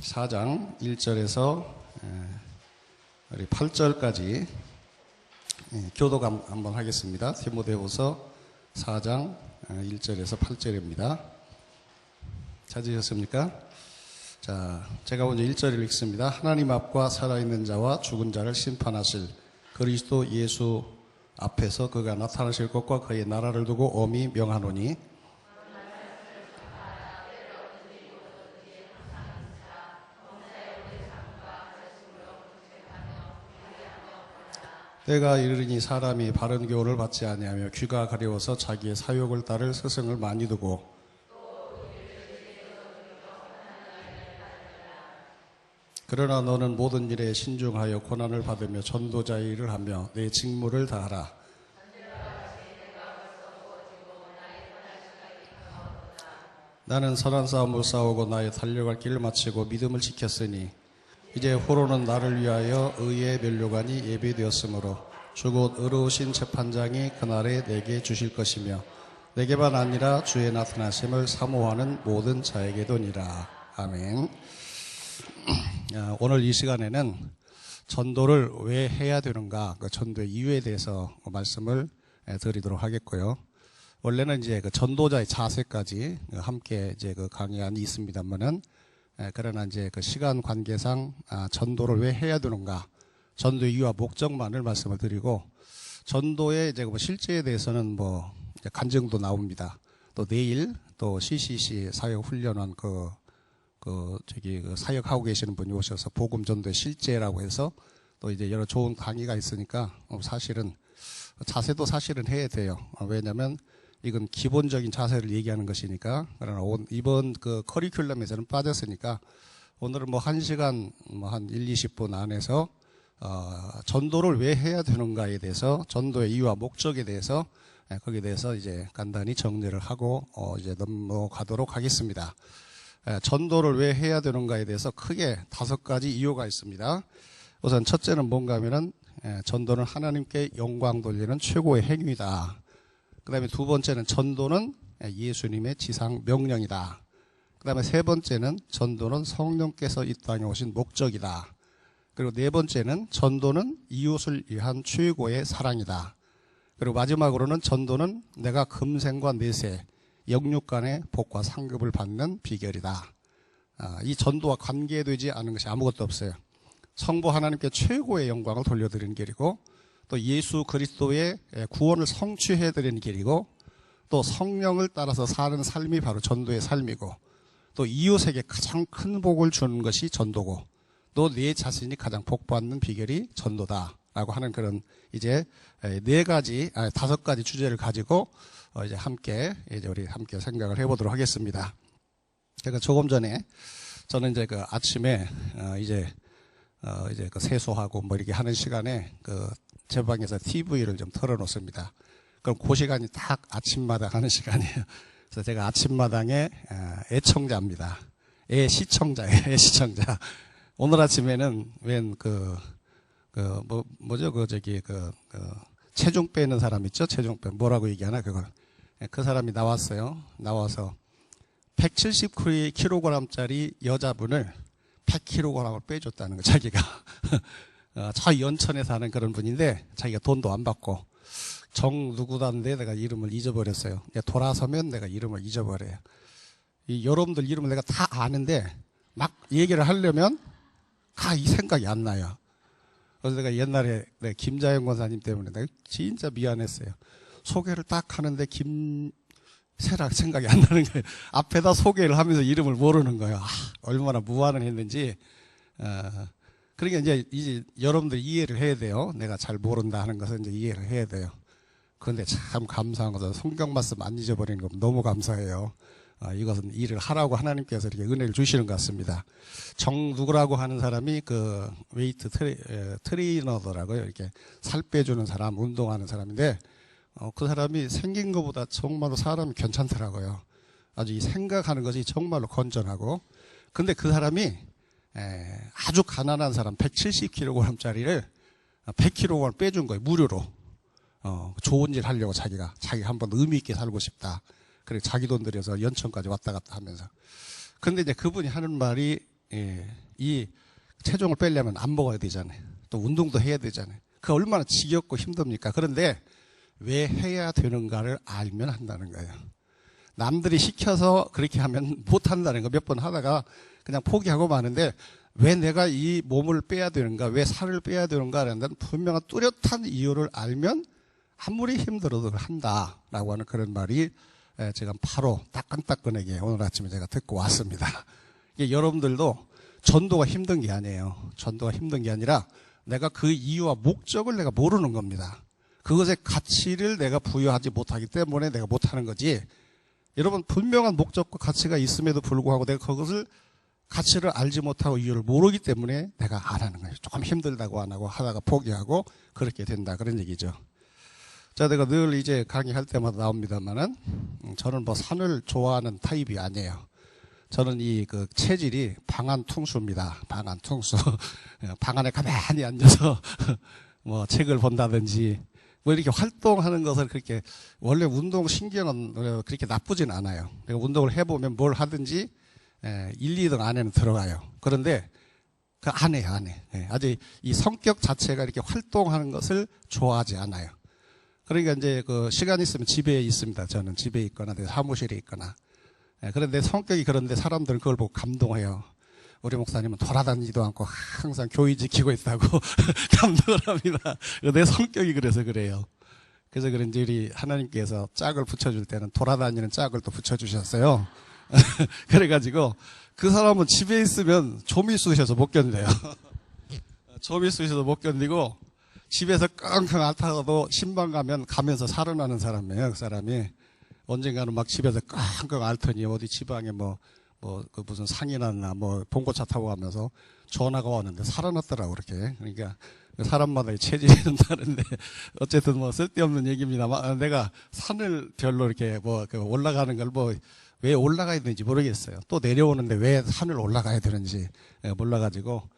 4장 1절에서 우리 8절까지 교독 한번 하겠습니다. 디모데후서 4장 1절에서 8절입니다. 찾으셨습니까? 자, 제가 먼저 1절을 읽습니다. 하나님 앞과 살아있는 자와 죽은 자를 심판하실 그리스도 예수 앞에서 그가 나타나실 것과 그의 나라를 두고 엄히 명하노니 때가 이르니 사람이 바른 교훈을 받지 아니하며 귀가 가려워서 자기의 사욕을 따를 스승을 많이 두고 그러나 너는 모든 일에 신중하여 고난을 받으며 전도자의 일을 하며 내 직무를 다하라. 나는 선한 싸움을 싸우고 나의 달려갈 길을 마치고 믿음을 지켰으니 이제 호로는 나를 위하여 의의 면류관이 예비되었으므로 주 곧 의로우신 재판장이 그날에 내게 주실 것이며 내게만 아니라 주의 나타나심을 사모하는 모든 자에게도니라. 아멘. 오늘 이 시간에는 전도를 왜 해야 되는가, 그 전도의 이유에 대해서 말씀을 드리도록 하겠고요. 원래는 이제 그 전도자의 자세까지 함께 이제 그 강의안이 있습니다만은 그러나 이제 그 시간 관계상 전도를 왜 해야 되는가, 전도의 이유와 목적만을 말씀을 드리고 전도의 이제 뭐 실제에 대해서는 뭐 간증도 나옵니다. 또 내일 또 CCC 사역훈련원 그 사역하고 계시는 분이 오셔서 복음 전도의 실제라고 해서 또 이제 여러 좋은 강의가 있으니까 사실은 자세도 사실은 해야 돼요. 왜냐면 이건 기본적인 자세를 얘기하는 것이니까. 그러나 이번 그 커리큘럼에서는 빠졌으니까 오늘은 뭐 1시간 한 1, 20분 안에서 전도를 왜 해야 되는가에 대해서, 전도의 이유와 목적에 대해서 거기에 대해서 이제 간단히 정리를 하고 이제 넘어가도록 하겠습니다. 전도를 왜 해야 되는가에 대해서 크게 5가지 이유가 있습니다. 우선 첫째는 뭔가 하면은 전도는 하나님께 영광 돌리는 최고의 행위다. 그 다음에 두 번째는 전도는 예수님의 지상 명령이다. 그 다음에 세 번째는 전도는 성령께서 이 땅에 오신 목적이다. 그리고 네 번째는 전도는 이웃을 위한 최고의 사랑이다. 그리고 마지막으로는 전도는 내가 금생과 내세 영육 간의 복과 상급을 받는 비결이다. 이 전도와 관계되지 않은 것이 아무것도 없어요. 성부 하나님께 최고의 영광을 돌려드리는 길이고, 또 예수 그리스도의 구원을 성취해드리는 길이고, 또 성령을 따라서 사는 삶이 바로 전도의 삶이고, 또 이웃에게 가장 큰 복을 주는 것이 전도고, 또 내 자신이 가장 복받는 비결이 전도다라고 하는 그런 이제 5가지 주제를 가지고 이제 우리 함께 생각을 해보도록 하겠습니다. 제가 조금 전에 저는 이제 그 아침에 이제 그 세수하고 뭐 이렇게 하는 시간에 제 방에서 TV를 좀 틀어놓습니다. 그럼 그 시간이 딱 아침마당 하는 시간이에요. 그래서 제가 아침마당의 애청자입니다. 애시청자예요, 애시청자. 오늘 아침에는 체중 빼는 사람 있죠? 체중 빼, 뭐라고 얘기하나, 그걸. 그 사람이 나왔어요. 나와서 170kg짜리 여자분을 100kg을 빼줬다는 거, 자기가. 저 연천에 사는 그런 분인데, 자기가 돈도 안 받고, 누구다는데 내가 이름을 잊어버렸어요. 돌아서면 내가 이름을 잊어버려요. 여러분들 이름을 내가 다 아는데, 막 얘기를 하려면, 이 생각이 안 나요. 그래서 내가 옛날에 김자영 권사님 때문에 내가 진짜 미안했어요. 소개를 딱 하는데 김세라 생각이 안 나는 거예요. 앞에다 소개를 하면서 이름을 모르는 거예요. 얼마나 무안을 했는지. 그러니까 이제 여러분들 이해를 해야 돼요. 내가 잘 모른다 하는 것은 이제 이해를 해야 돼요. 그런데 참 감사한 것은 성경 말씀 안 잊어버리는 거 너무 감사해요. 이것은 일을 하라고 하나님께서 이렇게 은혜를 주시는 것 같습니다. 누구라고 하는 사람이 그 웨이트 트레이너더라고요. 이렇게 살 빼주는 사람, 운동하는 사람인데, 그 사람이 생긴 것보다 정말로 사람이 괜찮더라고요. 아주 이 생각하는 것이 정말로 건전하고. 근데 그 사람이 아주 가난한 사람 170kg짜리를 100kg 빼준 거예요. 무료로. 좋은 일 하려고 자기 한번 의미 있게 살고 싶다. 그리고 자기 돈 들여서 연천까지 왔다 갔다 하면서. 근데 이제 그분이 하는 말이 이 체중을 빼려면 안 먹어야 되잖아요. 또 운동도 해야 되잖아요. 그 얼마나 지겹고 힘듭니까? 그런데 왜 해야 되는가를 알면 한다는 거예요. 남들이 시켜서 그렇게 하면 못 한다는 거 몇 번 하다가 그냥 포기하고 마는데 왜 내가 이 몸을 빼야 되는가, 왜 살을 빼야 되는가라는 분명한 뚜렷한 이유를 알면 아무리 힘들어도 한다라고 하는 그런 말이 제가 바로 따끈따끈하게 오늘 아침에 제가 듣고 왔습니다. 이게 여러분들도 전도가 힘든 게 아니에요. 전도가 힘든 게 아니라 내가 그 이유와 목적을 내가 모르는 겁니다. 그것의 가치를 내가 부여하지 못하기 때문에 내가 못하는 거지. 여러분 분명한 목적과 가치가 있음에도 불구하고 내가 그것을 가치를 알지 못하고 이유를 모르기 때문에 내가 안 하는 거예요. 조금 힘들다고 안 하고 하다가 포기하고 그렇게 된다 그런 얘기죠. 자, 내가 늘 이제 강의할 때마다 나옵니다만은 저는 뭐 산을 좋아하는 타입이 아니에요. 저는 이 그 체질이 방안퉁수입니다. 방안퉁수. 방 안에 가만히 앉아서 뭐 책을 본다든지 뭐 이렇게 활동하는 것을 그렇게 원래 운동 신경은 그렇게 나쁘진 않아요. 내가 운동을 해보면 뭘 하든지 1, 2등 안에는 들어가요. 그런데 그 안 해요, 안 해. 아주 이 성격 자체가 이렇게 활동하는 것을 좋아하지 않아요. 그러니까 이제 그 시간 있으면 집에 있습니다. 저는 집에 있거나 사무실에 있거나. 그런데 성격이 그런데 사람들은 그걸 보고 감동해요. 우리 목사님은 돌아다니지도 않고 항상 교회 지키고 있다고 감동을 합니다. 내 성격이 그래서 그래요. 그래서 그런지 우리 하나님께서 짝을 붙여줄 때는 돌아다니는 짝을 또 붙여주셨어요. 그래가지고 그 사람은 집에 있으면 좀이 쑤셔서 못 견뎌요. 좀이 쑤셔서 못 견디고 집에서 끙끙 앓다가도 신방 가면 가면서 살아나는 사람이에요. 그 사람이 언젠가는 막 집에서 끙끙 앓더니 어디 지방에 그 무슨 상이 났나 봉고차 타고 가면서 전화가 왔는데 살아났더라고 그렇게. 그러니까 사람마다의 체질이 다른데 어쨌든 쓸데없는 얘기입니다만 내가 산을 별로 이렇게 올라가는 걸 왜 올라가야 되는지 모르겠어요. 또 내려오는데 왜 산을 올라가야 되는지 몰라가지고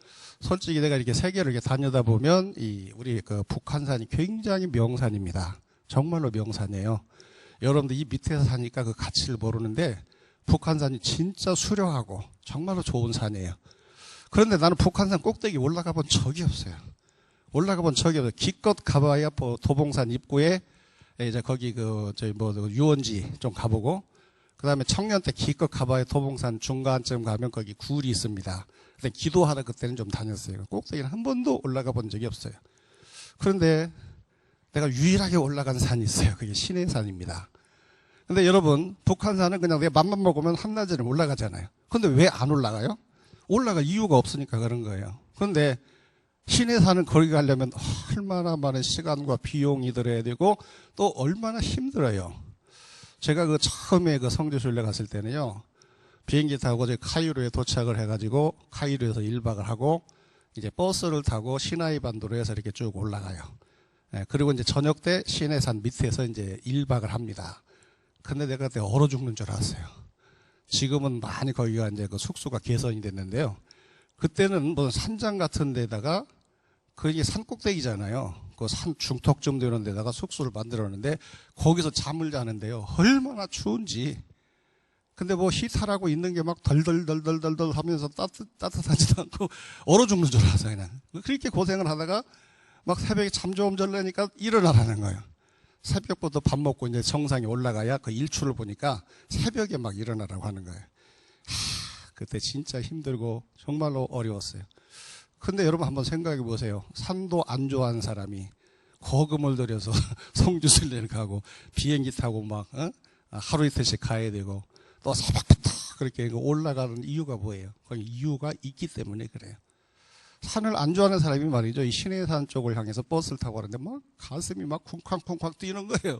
솔직히 내가 이렇게 세계를 이렇게 다니다 보면 우리 그 북한산이 굉장히 명산입니다. 정말로 명산이에요. 여러분들 이 밑에서 사니까 그 가치를 모르는데 북한산이 진짜 수려하고 정말로 좋은 산이에요. 그런데 나는 북한산 꼭대기 올라가 본 적이 없어요. 올라가 본 적이 없어요. 기껏 가봐야 도봉산 입구에 이제 거기 유원지 좀 가보고 그 다음에 청년 때 기껏 가봐야 도봉산 중간쯤 가면 거기 굴이 있습니다. 근데 기도하러 그때는 좀 다녔어요. 꼭대기는 한 번도 올라가 본 적이 없어요. 그런데 내가 유일하게 올라간 산이 있어요. 그게 신해산입니다. 근데 여러분, 북한산은 그냥 내가 맘만 먹으면 한낮에는 올라가잖아요. 근데 왜 안 올라가요? 올라갈 이유가 없으니까 그런 거예요. 그런데 신해산은 거기 가려면 얼마나 많은 시간과 비용이 들어야 되고 또 얼마나 힘들어요. 제가 처음에 성지순례 갔을 때는요, 비행기 타고 카이로에 도착을 해가지고 카이로에서 1박을 하고 이제 버스를 타고 시나이 반도로 해서 이렇게 쭉 올라가요. 그리고 이제 저녁 때 신해산 밑에서 이제 1박을 합니다. 근데 내가 그때 얼어 죽는 줄 알았어요. 지금은 많이 거기가 이제 숙소가 개선이 됐는데요. 그때는 산장 같은 데다가 그게 산 꼭대기잖아요. 그 산 중턱쯤 되는 데다가 숙소를 만들었는데 거기서 잠을 자는데요. 얼마나 추운지. 근데 히터라고 있는 게 막 덜덜덜덜덜 하면서 따뜻하지도 않고 얼어 죽는 줄 알았어요. 그냥. 그렇게 고생을 하다가 막 새벽에 잠 좀 잘래니까 일어나라는 거예요. 새벽부터 밥 먹고 이제 정상에 올라가야 그 일출을 보니까 새벽에 막 일어나라고 하는 거예요. 그때 진짜 힘들고 정말로 어려웠어요. 근데 여러분 한번 생각해 보세요. 산도 안 좋아하는 사람이 거금을 들여서 성지순례를 가고 비행기 타고 하루 이틀씩 가야 되고 또 새벽부터 그렇게 올라가는 이유가 뭐예요? 거기 이유가 있기 때문에 그래요. 산을 안 좋아하는 사람이 말이죠. 이 신해산 쪽을 향해서 버스를 타고 가는데 가슴이 쿵쾅쿵쾅 뛰는 거예요.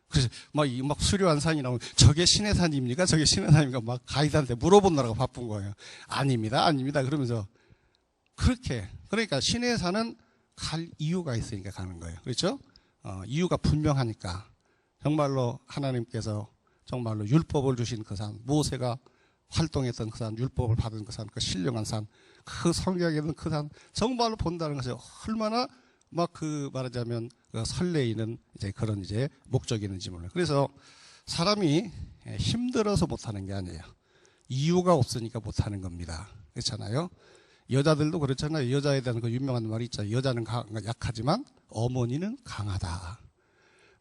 그래서 막 수려한 산이 나오면 저게 신해산입니까? 저게 신해산입니까? 막 가이드한테 물어보느라고 바쁜 거예요. 아닙니다. 아닙니다. 그러면서 그러니까 신해산은 갈 이유가 있으니까 가는 거예요. 그렇죠? 이유가 분명하니까. 정말로 하나님께서 정말로 율법을 주신 그 산, 모세가 활동했던 그 산, 율법을 받은 그 산, 그 신령한 산, 그 성경에 있는 그 산, 정말로 본다는 것이 얼마나 말하자면 설레이는 그런 목적이 있는지 몰라요. 그래서 사람이 힘들어서 못하는 게 아니에요. 이유가 없으니까 못하는 겁니다. 그렇잖아요. 여자들도 그렇잖아요. 여자에 대한 그 유명한 말이 있잖아요. 여자는 약하지만 어머니는 강하다.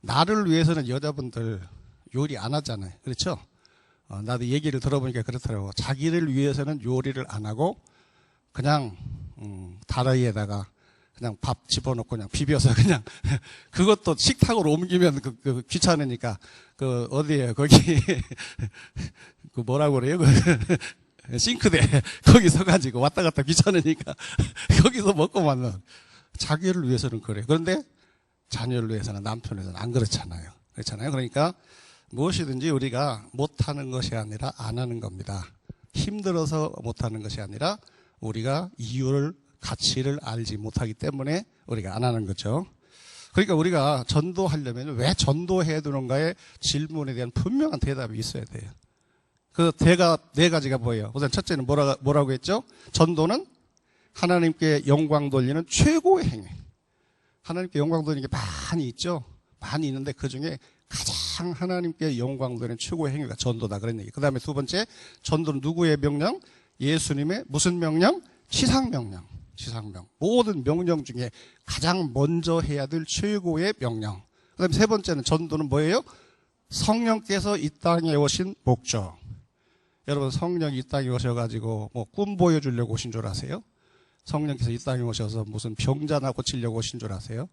나를 위해서는 여자분들 요리 안 하잖아요. 그렇죠? 나도 얘기를 들어보니까 그렇더라고. 자기를 위해서는 요리를 안 하고 그냥 다라이에다가 그냥 밥 집어넣고 그냥 비벼서 그냥 그것도 식탁으로 옮기면 귀찮으니까 어디에 거기 그 뭐라고 그래요? 싱크대 거기 서가지고 왔다 갔다 귀찮으니까 거기서 먹고만 자기를 위해서는 그래. 그런데 자녀를 위해서는 남편을 위해서는 안 그렇잖아요. 그렇잖아요. 그러니까 무엇이든지 우리가 못하는 것이 아니라 안 하는 겁니다. 힘들어서 못하는 것이 아니라 우리가 이유를 가치를 알지 못하기 때문에 우리가 안 하는 거죠. 그러니까 우리가 전도하려면 왜 전도해야 되는가의 질문에 대한 분명한 대답이 있어야 돼요. 그 대가 네 가지가 뭐예요? 우선 첫째는 뭐라고 했죠? 전도는 하나님께 영광 돌리는 최고의 행위. 하나님께 영광 돌리는 게 많이 있죠. 많이 있는데 그 중에 가장 하나님께 영광 돌리는 최고의 행위가 전도다. 그런 얘기. 그 다음에 두 번째, 전도는 누구의 명령? 예수님의 무슨 명령? 시상명령. 시상명. 모든 명령 중에 가장 먼저 해야 될 최고의 명령. 그 다음에 세 번째는 전도는 뭐예요? 성령께서 이 땅에 오신 목적. 여러분 성령이 이 땅에 오셔가지고 뭐 꿈 보여주려고 오신 줄 아세요? 성령께서 이 땅에 오셔서 무슨 병자나 고치려고 오신 줄 아세요?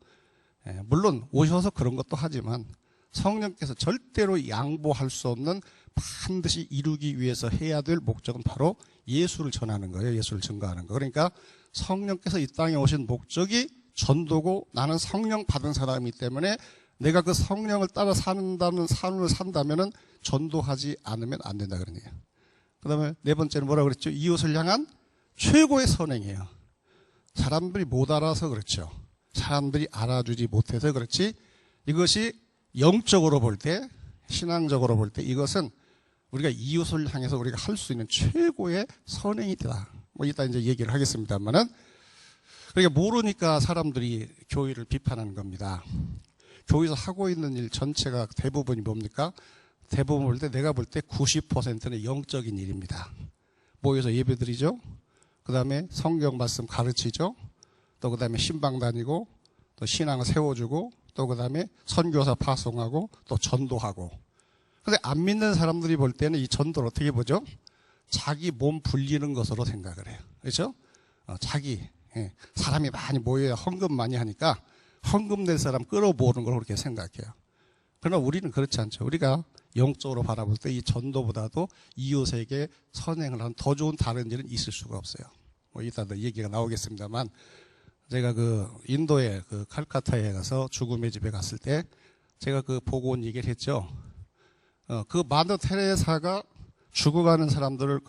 물론 오셔서 그런 것도 하지만 성령께서 절대로 양보할 수 없는 반드시 이루기 위해서 해야 될 목적은 바로 예수를 전하는 거예요. 예수를 증거하는 거. 그러니까 성령께서 이 땅에 오신 목적이 전도고 나는 성령 받은 사람이기 때문에 내가 그 성령을 따라 산다는 삶을 산다면은 전도하지 않으면 안 된다 그런 얘기예요. 그 다음에 네 번째는 뭐라고 그랬죠? 이웃을 향한 최고의 선행이에요. 사람들이 못 알아서 그렇죠. 사람들이 알아주지 못해서 그렇지. 이것이 영적으로 볼 때, 신앙적으로 볼 때 이것은 우리가 이웃을 향해서 우리가 할 수 있는 최고의 선행이다. 뭐 이따 이제 얘기를 하겠습니다만은, 그러니까 모르니까 사람들이 교회를 비판하는 겁니다. 교회에서 하고 있는 일 전체가 대부분이 뭡니까? 대부분 볼 때 내가 볼 때 90%는 영적인 일입니다. 모여서 예배드리죠. 그 다음에 성경 말씀 가르치죠. 또 그 다음에 신방 다니고 또 신앙을 세워주고 또 그 다음에 선교사 파송하고 또 전도하고. 근데 안 믿는 사람들이 볼 때는 이 전도를 어떻게 보죠? 자기 몸 불리는 것으로 생각을 해요. 그렇죠? 사람이 많이 모여야 헌금 많이 하니까 헌금 낼 사람 끌어모으는 걸 그렇게 생각해요. 그러나 우리는 그렇지 않죠. 우리가 영적으로 바라볼 때 이 전도보다도 이웃에게 선행을 하는 더 좋은 다른 일은 있을 수가 없어요. 뭐 이따 얘기가 나오겠습니다만, 제가 인도의 칼카타에 가서 죽음의 집에 갔을 때 제가 보고 온 얘기를 했죠. 마더 테레사가 죽어가는 사람들을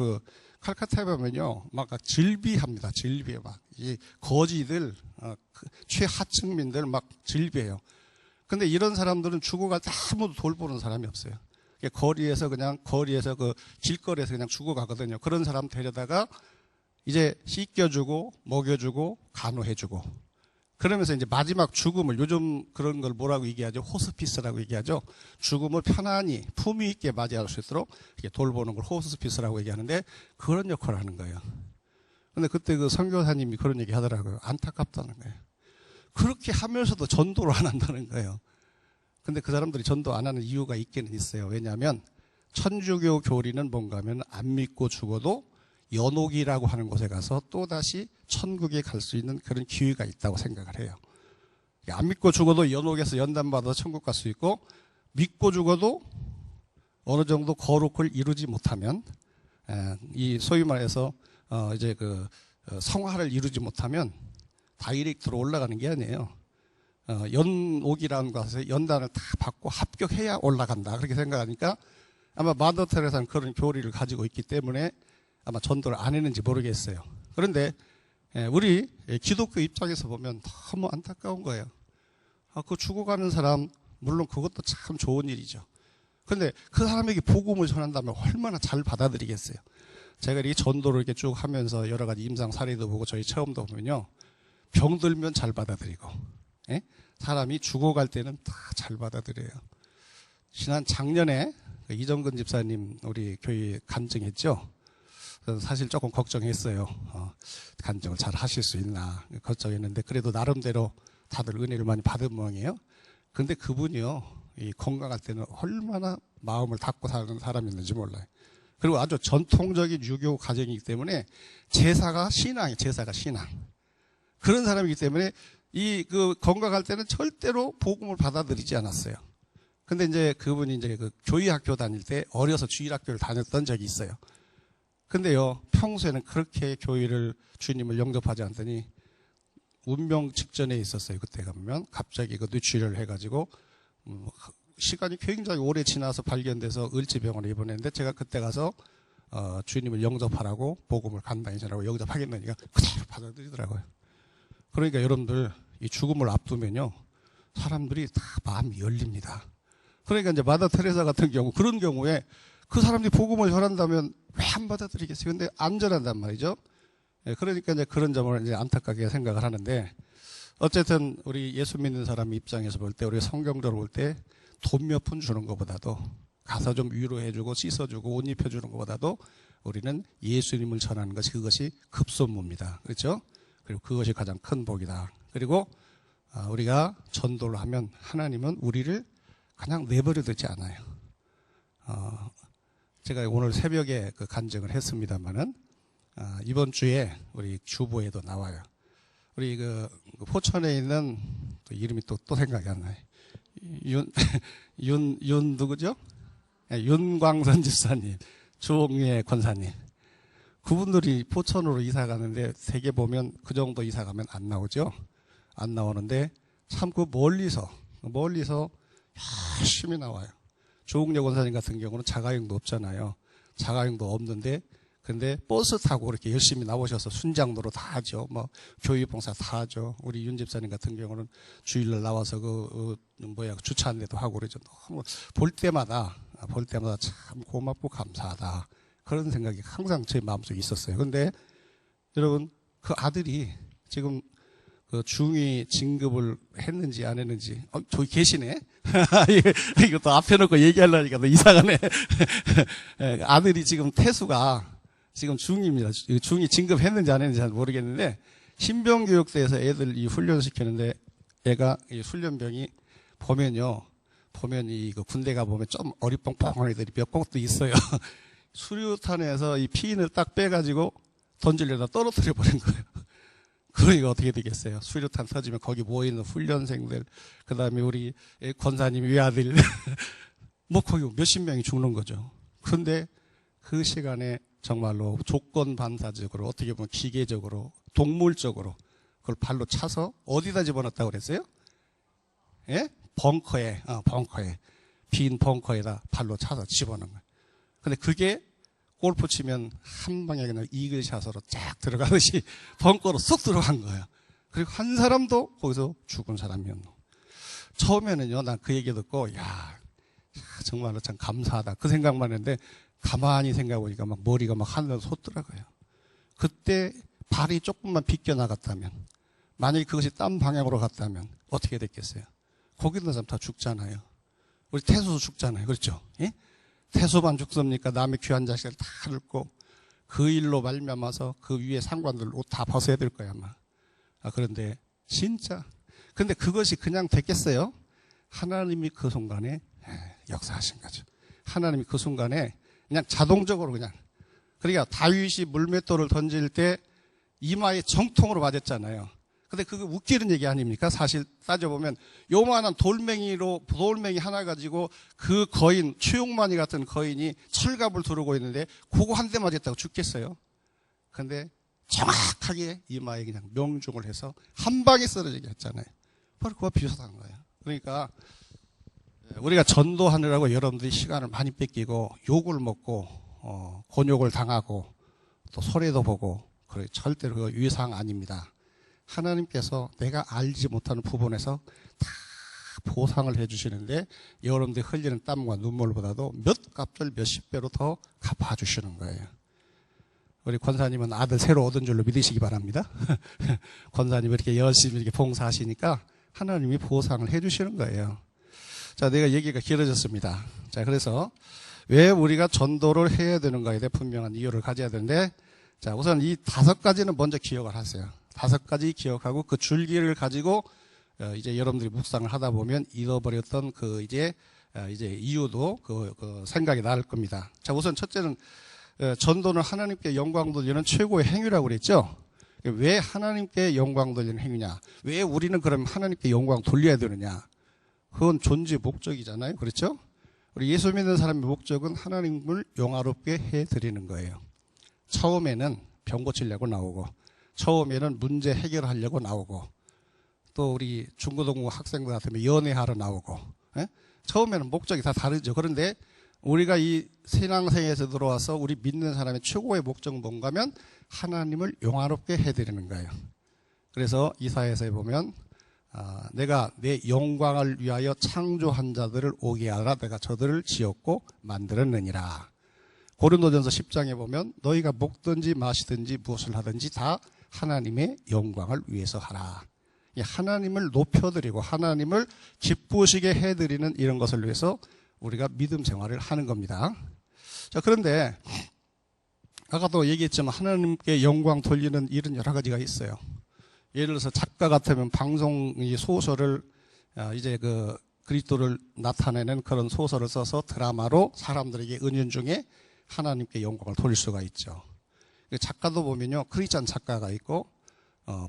칼카타에 보면요, 막 질비합니다. 질비해 막. 이 거지들, 최하층민들 막 질비해요. 근데 이런 사람들은 죽어갈 때 아무도 돌보는 사람이 없어요. 거리에서 길거리에서 그냥 죽어가거든요. 그런 사람 데려다가 이제 씻겨주고, 먹여주고, 간호해주고. 그러면서 이제 마지막 죽음을, 요즘 그런 걸 뭐라고 얘기하죠? 호스피스라고 얘기하죠? 죽음을 편안히, 품위 있게 맞이할 수 있도록 이렇게 돌보는 걸 호스피스라고 얘기하는데, 그런 역할을 하는 거예요. 근데 그때 선교사님이 그런 얘기 하더라고요. 안타깝다는 거예요. 그렇게 하면서도 전도를 안 한다는 거예요. 근데 그 사람들이 전도 안 하는 이유가 있기는 있어요. 왜냐하면 천주교 교리는 뭔가 하면 안 믿고 죽어도 연옥이라고 하는 곳에 가서 또다시 천국에 갈 수 있는 그런 기회가 있다고 생각을 해요. 안 믿고 죽어도 연옥에서 연단받아서 천국 갈 수 있고, 믿고 죽어도 어느 정도 거룩을 이루지 못하면, 이 소위 말해서 성화를 이루지 못하면 다이렉트로 올라가는 게 아니에요. 연옥이라는 곳에서 연단을 다 받고 합격해야 올라간다. 그렇게 생각하니까 아마 마더 테레사는 그런 교리를 가지고 있기 때문에 아마 전도를 안 했는지 모르겠어요. 그런데 우리 기독교 입장에서 보면 너무 안타까운 거예요. 그 죽어가는 사람, 물론 그것도 참 좋은 일이죠. 그런데 그 사람에게 복음을 전한다면 얼마나 잘 받아들이겠어요. 제가 이렇게 전도를 이렇게 쭉 하면서 여러 가지 임상 사례도 보고 저희 체험도 보면요, 병들면 잘 받아들이고, 사람이 죽어갈 때는 다 잘 받아들여요. 지난 작년에 이정근 집사님 우리 교회 간증했죠. 사실 조금 걱정했어요. 간증을 잘 하실 수 있나 걱정했는데 그래도 나름대로 다들 은혜를 많이 받은 모양이에요. 근데 그분이요, 이 건강할 때는 얼마나 마음을 닫고 사는 사람이었는지 몰라요. 그리고 아주 전통적인 유교 가정이기 때문에 제사가 신앙이에요. 제사가 신앙. 그런 사람이기 때문에 그 건강할 때는 절대로 복음을 받아들이지 않았어요. 근데 이제 그분이 이제 그 교회학교 다닐 때 어려서 주일학교를 다녔던 적이 있어요. 근데요, 평소에는 그렇게 교회를, 주님을 영접하지 않더니 운명 직전에 있었어요. 그때 가면 갑자기 그 뇌출혈을 해가지고 시간이 굉장히 오래 지나서 발견돼서 을지병원에 입원했는데 제가 그때 가서 주님을 영접하라고 복음을 간단히 전하고 영접하겠다니까 그대로 받아들이더라고요. 그러니까 여러분들 이 죽음을 앞두면요, 사람들이 다 마음이 열립니다. 그러니까 이제 마다 테레사 같은 경우, 그런 경우에 그 사람들이 복음을 전한다면 왜 안 받아들이겠어요? 근데 안 전한단 말이죠. 그러니까 이제 그런 점을 이제 안타깝게 생각을 하는데, 어쨌든 우리 예수 믿는 사람 입장에서 볼 때, 우리 성경적으로 볼 때 돈 몇 푼 주는 것보다도, 가서 좀 위로해주고 씻어주고 옷 입혀주는 것보다도 우리는 예수님을 전하는 것이, 그것이 급선무입니다. 그렇죠? 그리고 그것이 가장 큰 복이다. 그리고 우리가 전도를 하면 하나님은 우리를 그냥 내버려 두지 않아요. 제가 오늘 새벽에 그 간증을 했습니다만은 이번 주에 우리 주보에도 나와요. 우리 그 포천에 있는, 또 이름이 또 생각이 안 나요. 누구죠? 윤광선 집사님, 주홍예 권사님. 그분들이 포천으로 이사 가는데 세계 보면 그 정도 이사 가면 안 나오죠? 안 나오는데 참 그 멀리서 열심히 나와요. 주홍예 권사님 같은 경우는 자가용도 없잖아요. 자가용도 없는데 근데 버스 타고 그렇게 열심히 나오셔서 순장도로 다 하죠. 뭐 교육 봉사 다 하죠. 우리 윤 집사님 같은 경우는 주일날 나와서 주차한 데도 하고 그러죠. 너무 볼 때마다 참 고맙고 감사하다. 그런 생각이 항상 제 마음속에 있었어요. 근데 여러분, 그 아들이 지금 그 중2 진급을 했는지 안 했는지, 저기 계시네? 이것도 앞에 놓고 얘기하려니까 너 이상하네. 아들이 지금 태수가 지금 중2입니다. 중2 진급했는지 안 했는지 잘 모르겠는데, 신병교육대에서 애들 이 훈련시키는데, 애가 이 훈련병이 보면 그 군대 가보면 좀 어리뻥뻥한 애들이 몇 곳도 있어요. 수류탄에서 이 피인을 딱 빼가지고 던지려다 떨어뜨려 버린 거예요. 그러니까 어떻게 되겠어요? 수류탄 터지면 거기 모여있는 훈련생들, 그 다음에 우리 권사님 외아들, 거기 몇십 명이 죽는 거죠. 그런데 그 시간에 정말로 조건 반사적으로, 어떻게 보면 기계적으로, 동물적으로 그걸 발로 차서 어디다 집어넣었다고 그랬어요? 예? 벙커에, 빈 벙커에다 발로 차서 집어넣은 거예요. 근데 그게 골프 치면 한 방에 그냥 이글샷으로 쫙 들어가듯이 벙커로 쏙 들어간 거예요. 그리고 한 사람도 거기서 죽은 사람이었노. 처음에는요, 난 그 얘기 듣고, 정말로 참 감사하다. 그 생각만 했는데, 가만히 생각해보니까 머리가 하늘로 솟더라고요. 그때 발이 조금만 비껴나갔다면, 만약에 그것이 딴 방향으로 갔다면, 어떻게 됐겠어요? 거기 있는 사람 다 죽잖아요. 우리 태수도 죽잖아요. 그렇죠? 예? 태수만 죽습니까? 남의 귀한 자식을 다 늙고 그 일로 말미암아서 그 위에 상관들 옷 다 벗어야 될 거야 아마. 그런데 진짜 근데 그것이 그냥 됐겠어요? 하나님이 그 순간에 역사하신 거죠. 하나님이 그 순간에 그냥 자동적으로 그러니까 다윗이 물맷돌을 던질 때 이마에 정통으로 맞았잖아요. 근데 그게 웃기는 얘기 아닙니까? 사실 따져보면 요만한 돌멩이 하나 가지고 그 거인, 최용만이 같은 거인이 철갑을 두르고 있는데 그거 한 대 맞았다고 죽겠어요? 근데 정확하게 이마에 그냥 명중을 해서 한 방에 쓰러지게 했잖아요. 바로 그와 비슷한 거예요. 그러니까 우리가 전도하느라고 여러분들이 시간을 많이 뺏기고 욕을 먹고 곤욕을 당하고 또 소리도 보고 그래 절대로 그거 위상 아닙니다. 하나님께서 내가 알지 못하는 부분에서 다 보상을 해주시는데 여러분들이 흘리는 땀과 눈물보다도 몇 값을 몇십 배로 더 갚아주시는 거예요. 우리 권사님은 아들 새로 얻은 줄로 믿으시기 바랍니다. 권사님이 이렇게 열심히 이렇게 봉사하시니까 하나님이 보상을 해주시는 거예요. 자, 내가 얘기가 길어졌습니다. 자, 그래서 왜 우리가 전도를 해야 되는가에 대해 분명한 이유를 가져야 되는데, 자, 우선 이 5가지는 먼저 기억을 하세요. 5가지 기억하고 그 줄기를 가지고 이제 여러분들이 묵상을 하다 보면 잃어버렸던 이제 이유도 그 생각이 날 겁니다. 자, 우선 첫째는 전도는 하나님께 영광 돌리는 최고의 행위라고 그랬죠. 왜 하나님께 영광 돌리는 행위냐? 왜 우리는 그럼 하나님께 영광 돌려야 되느냐? 그건 존재 목적이잖아요. 그렇죠? 우리 예수 믿는 사람의 목적은 하나님을 영화롭게 해드리는 거예요. 처음에는 병 고치려고 나오고, 처음에는 문제 해결하려고 나오고, 또 우리 중고등부 학생들 같으면 연애하러 나오고, 예? 처음에는 목적이 다 다르죠. 그런데 우리가 이 신앙생에서 들어와서 우리 믿는 사람의 최고의 목적은 뭔가 하면 하나님을 영화롭게 해드리는 거예요. 그래서 이사야서에 보면 내가 내 영광을 위하여 창조한 자들을 오게 하라. 내가 저들을 지었고 만들었느니라. 고린도전서 10장에 보면 너희가 먹든지 마시든지 무엇을 하든지 다 하나님의 영광을 위해서 하라. 하나님을 높여드리고 하나님을 기쁘시게 해드리는 이런 것을 위해서 우리가 믿음 생활을 하는 겁니다. 자, 그런데 아까도 얘기했지만 하나님께 영광 돌리는 일은 여러 가지가 있어요. 예를 들어서 작가 같으면 방송 소설을 이제 그리스도를 나타내는 그런 소설을 써서 드라마로 사람들에게 은연중에 하나님께 영광을 돌릴 수가 있죠. 작가도 보면요, 크리스찬 작가가 있고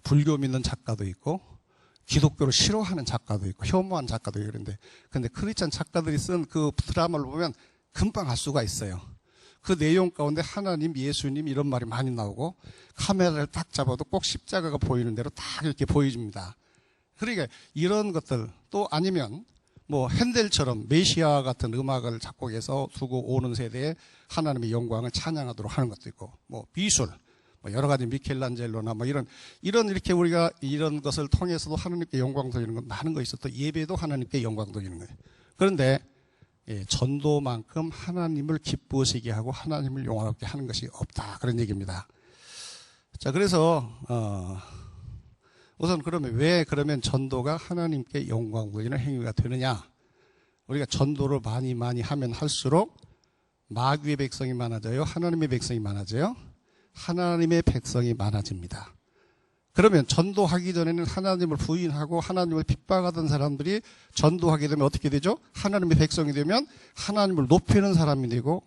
불교 믿는 작가도 있고 기독교를 싫어하는 작가도 있고 혐오한 작가도 있고 그런데 근데 크리스찬 작가들이 쓴 그 드라마를 보면 금방 알 수가 있어요. 그 내용 가운데 하나님, 예수님 이런 말이 많이 나오고 카메라를 딱 잡아도 꼭 십자가가 보이는 대로 딱 이렇게 보여줍니다. 그러니까 이런 것들 또 아니면 뭐 핸델처럼 메시아 같은 음악을 작곡해서 두고 오는 세대에 하나님의 영광을 찬양하도록 하는 것도 있고 뭐 미술 뭐 여러 가지 미켈란젤로나 뭐 이런 이렇게 우리가 이런 것을 통해서도 하나님께 영광 돌리는 건 많은 거 있어. 또 예배도 하나님께 영광 돌리는 거예요. 그런데 전도만큼 하나님을 기쁘시게 하고 하나님을 영화롭게 하는 것이 없다. 그런 얘기입니다. 자, 그래서 우선 그러면 전도가 하나님께 영광 돌리는 행위가 되느냐? 우리가 전도를 많이 하면 할수록 마귀의 백성이 많아져요? 하나님의 백성이 많아져요? 하나님의 백성이 많아집니다. 그러면 전도하기 전에는 하나님을 부인하고 하나님을 핍박하던 사람들이 전도하게 되면 어떻게 되죠? 하나님의 백성이 되면 하나님을 높이는 사람이 되고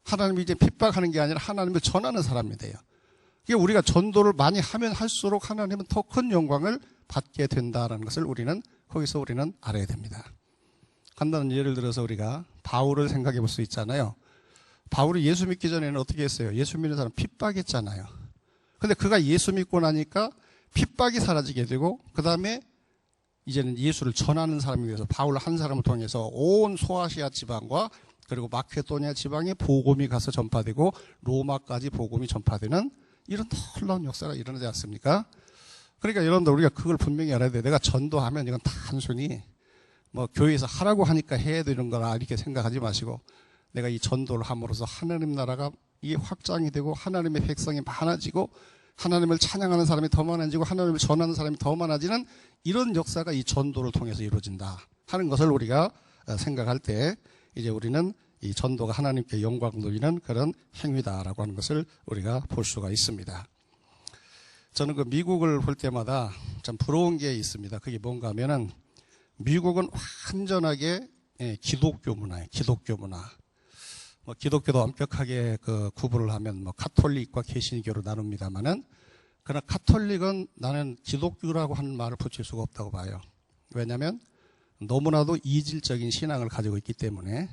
하나님이 이제 핍박하는 게 아니라 하나님을 전하는 사람이 돼요. 이게 우리가 전도를 많이 하면 할수록 하나님은 더 큰 영광을 받게 된다는 것을 거기서 우리는 알아야 됩니다. 간단한 예를 들어서 우리가 바울을 생각해 볼 수 있잖아요. 바울이 예수 믿기 전에는 어떻게 했어요? 예수 믿는 사람 핍박했잖아요. 근데 그가 예수 믿고 나니까 핍박이 사라지게 되고 그 다음에 이제는 예수를 전하는 사람이 돼서 바울 한 사람을 통해서 온 소아시아 지방과 그리고 마케도니아 지방에 복음이 가서 전파되고 로마까지 복음이 전파되는 이런 놀라운 역사가 일어나지 않습니까? 그러니까 여러분들 우리가 그걸 분명히 알아야 돼요. 내가 전도하면 이건 단순히 뭐 교회에서 하라고 하니까 해야 되는 거라 이렇게 생각하지 마시고 내가 이 전도를 함으로써 하나님 나라가 이게 확장이 되고 하나님의 백성이 많아지고 하나님을 찬양하는 사람이 더 많아지고 하나님을 전하는 사람이 더 많아지는 이런 역사가 이 전도를 통해서 이루어진다 하는 것을 우리가 생각할 때 이제 우리는 이 전도가 하나님께 영광 돌리는 그런 행위다라고 하는 것을 우리가 볼 수가 있습니다. 저는 그 미국을 볼 때마다 참 부러운 게 있습니다. 그게 뭔가 하면은 미국은 완전하게 기독교 문화예요. 기독교 문화. 뭐 기독교도 엄격하게 구분을 하면 뭐 가톨릭과 개신교로 나눕니다만은 그러나 가톨릭은 나는 기독교라고 하는 말을 붙일 수가 없다고 봐요. 왜냐하면 너무나도 이질적인 신앙을 가지고 있기 때문에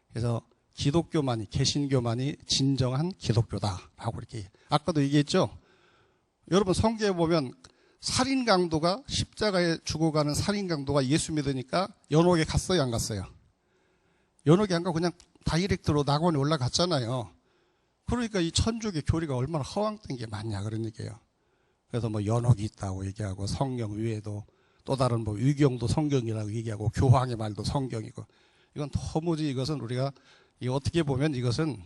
그래서 기독교만이 개신교만이 진정한 기독교다라고 이렇게 아까도 얘기했죠. 여러분 성경에 보면 살인 강도가 십자가에 죽어가는 살인 강도가 예수 믿으니까 연옥에 갔어요, 안 갔어요? 연옥에 안 가고 그냥 다이렉트로 낙원에 올라갔잖아요. 그러니까 이 천주교 교리가 얼마나 허황된 게 많냐 그런 얘기예요. 그래서 뭐 연옥이 있다고 얘기하고 성경 위에도 또 다른 뭐 위경도 성경이라고 얘기하고 교황의 말도 성경이고 이건 도무지 이것은 우리가 어떻게 보면 이것은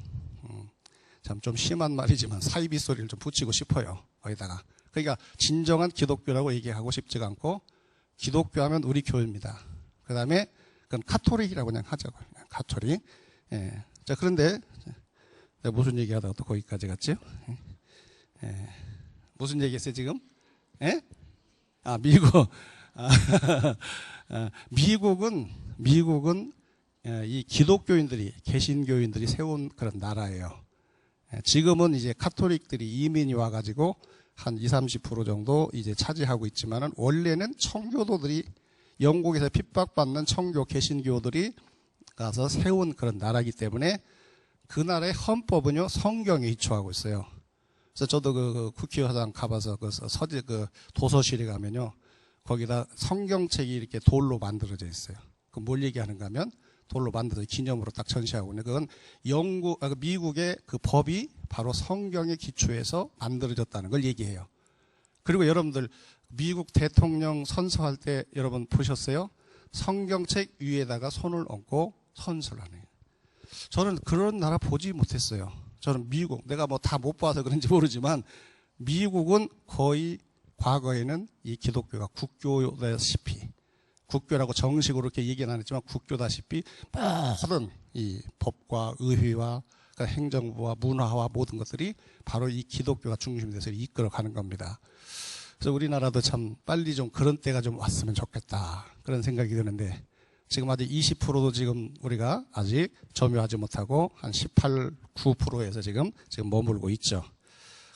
참 좀 심한 말이지만 사이비 소리를 좀 붙이고 싶어요. 거기다가. 그러니까 진정한 기독교라고 얘기하고 싶지가 않고 기독교 하면 우리 교회입니다. 그 다음에 그건 카톨릭이라고 그냥 하자고요. 카톨릭. 예. 자, 그런데 내가 무슨 얘기하다가 또 거기까지 갔죠? 무슨 얘기했어요 지금? 예? 아, 미국. 미국은 이 기독교인들이, 개신교인들이 세운 그런 나라예요. 지금은 이제 카톨릭들이 이민이 와가지고 한 20, 30% 정도 이제 차지하고 있지만은 원래는 청교도들이, 영국에서 핍박받는 청교 개신교들이 가서 세운 그런 나라이기 때문에 그 나라의 헌법은요 성경에 기초하고 있어요. 그래서 저도 그 국회의사당 가봐서 그 도서실에 가면요 거기다 성경책이 이렇게 돌로 만들어져 있어요. 그 뭘 얘기하는가 하면 돌로 만들어서 기념으로 딱 전시하고 있는, 그건 미국의 그 법이 바로 성경에 기초해서 만들어졌다는 걸 얘기해요. 그리고 여러분들 미국 대통령 선서할 때 여러분 보셨어요? 성경책 위에다가 손을 얹고 선서를 하네요. 저는 그런 나라 보지 못했어요. 저는 미국, 내가 뭐 다 못 봐서 그런지 모르지만 미국은 거의 과거에는 이 기독교가 국교다시피, 국교라고 정식으로 이렇게 얘기는 안 했지만 국교다시피 모든 이 법과 의회와 행정부와 문화와 모든 것들이 바로 이 기독교가 중심이 돼서 이끌어가는 겁니다. 그래서 우리나라도 참 빨리 좀 그런 때가 좀 왔으면 좋겠다 그런 생각이 드는데, 지금 아직 20%도 지금 우리가 아직 점유하지 못하고 한 18, 9%에서 지금 머물고 있죠.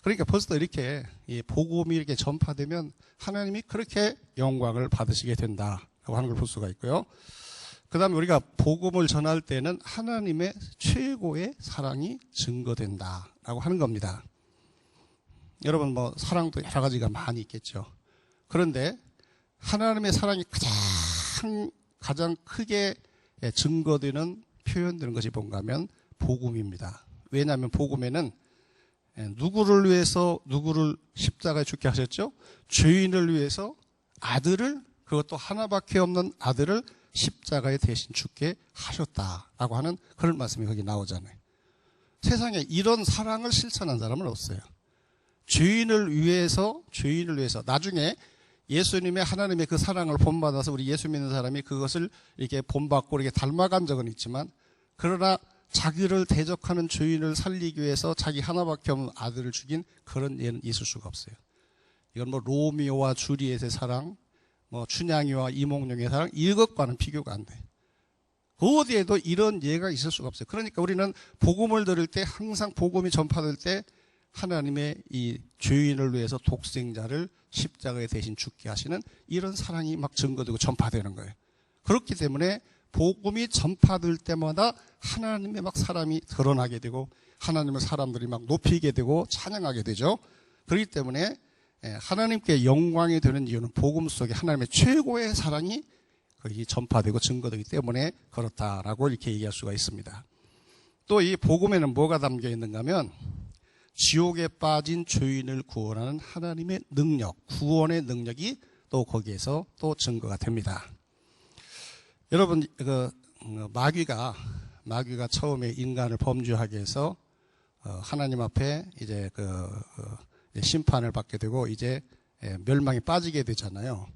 그러니까 벌써 이렇게 이 복음이 이렇게 전파되면 하나님이 그렇게 영광을 받으시게 된다라고 하는 걸 볼 수가 있고요. 그 다음에 우리가 복음을 전할 때는 하나님의 최고의 사랑이 증거된다라고 하는 겁니다. 여러분 뭐 사랑도 여러 가지가 많이 있겠죠. 그런데 하나님의 사랑이 가장 크게 증거되는, 표현되는 것이 뭔가 하면 복음입니다. 왜냐하면 복음에는 누구를 위해서 누구를 십자가에 죽게 하셨죠? 죄인을 위해서 아들을, 그것도 하나밖에 없는 아들을 십자가에 대신 죽게 하셨다라고 하는 그런 말씀이 거기 나오잖아요. 세상에 이런 사랑을 실천한 사람은 없어요. 죄인을 위해서 나중에 예수님의 하나님의 그 사랑을 본받아서 우리 예수 믿는 사람이 그것을 이렇게 본받고 이렇게 닮아간 적은 있지만, 그러나 자기를 대적하는 죄인을 살리기 위해서 자기 하나밖에 없는 아들을 죽인 그런 예는 있을 수가 없어요. 이건 뭐 로미오와 주리엣의 사랑, 뭐 춘향이와 이몽룡의 사랑, 이것과는 비교가 안 돼요. 어디에도 이런 예가 있을 수가 없어요. 그러니까 우리는 복음을 들을 때 항상 복음이 전파될 때 하나님의 이 죄인을 위해서 독생자를 십자가에 대신 죽게 하시는 이런 사랑이 막 증거되고 전파되는 거예요. 그렇기 때문에 복음이 전파될 때마다 하나님의 막 사람이 드러나게 되고 하나님을 사람들이 막 높이게 되고 찬양하게 되죠. 그렇기 때문에 하나님께 영광이 되는 이유는 복음 속에 하나님의 최고의 사랑이 거기 전파되고 증거되기 때문에 그렇다라고 이렇게 얘기할 수가 있습니다. 또 이 복음에는 뭐가 담겨 있는가 하면 지옥에 빠진 죄인을 구원하는 하나님의 능력, 구원의 능력이 또 거기에서 또 증거가 됩니다. 여러분, 마귀가 처음에 인간을 범죄하게 해서 하나님 앞에 이제 심판을 받게 되고 이제 멸망에 빠지게 되잖아요.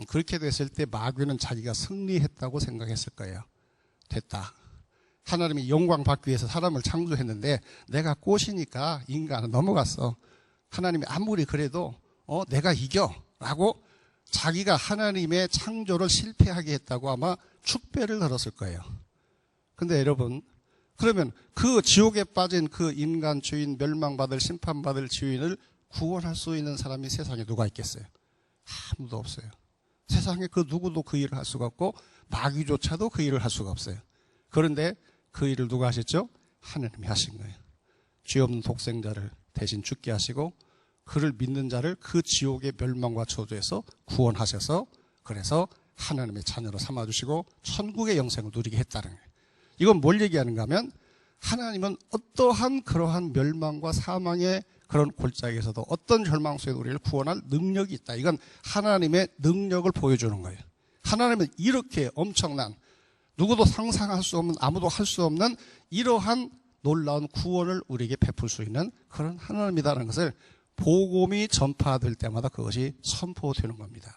그렇게 됐을 때 마귀는 자기가 승리했다고 생각했을 거예요. 됐다. 하나님이 영광 받기 위해서 사람을 창조했는데 내가 꼬시니까 인간은 넘어갔어. 하나님이 아무리 그래도 내가 이겨 라고 자기가 하나님의 창조를 실패하게 했다고 아마 축배를 들었을 거예요. 근데 여러분, 그러면 그 지옥에 빠진 그 인간 죄인, 멸망받을 심판받을 죄인을 구원할 수 있는 사람이 세상에 누가 있겠어요? 아무도 없어요. 세상에 그 누구도 그 일을 할 수가 없고 마귀조차도 그 일을 할 수가 없어요. 그런데 그 일을 누가 하셨죠? 하나님이 하신 거예요. 죄 없는 독생자를 대신 죽게 하시고 그를 믿는 자를 그 지옥의 멸망과 저주에서 구원하셔서 그래서 하나님의 자녀로 삼아주시고 천국의 영생을 누리게 했다는 거예요. 이건 뭘 얘기하는가 하면 하나님은 어떠한 그러한 멸망과 사망의 그런 골짜기에서도 어떤 절망 속에도 우리를 구원할 능력이 있다. 이건 하나님의 능력을 보여주는 거예요. 하나님은 이렇게 엄청난, 누구도 상상할 수 없는, 아무도 할 수 없는 이러한 놀라운 구원을 우리에게 베풀 수 있는 그런 하나님이다라는 것을 복음이 전파될 때마다 그것이 선포되는 겁니다.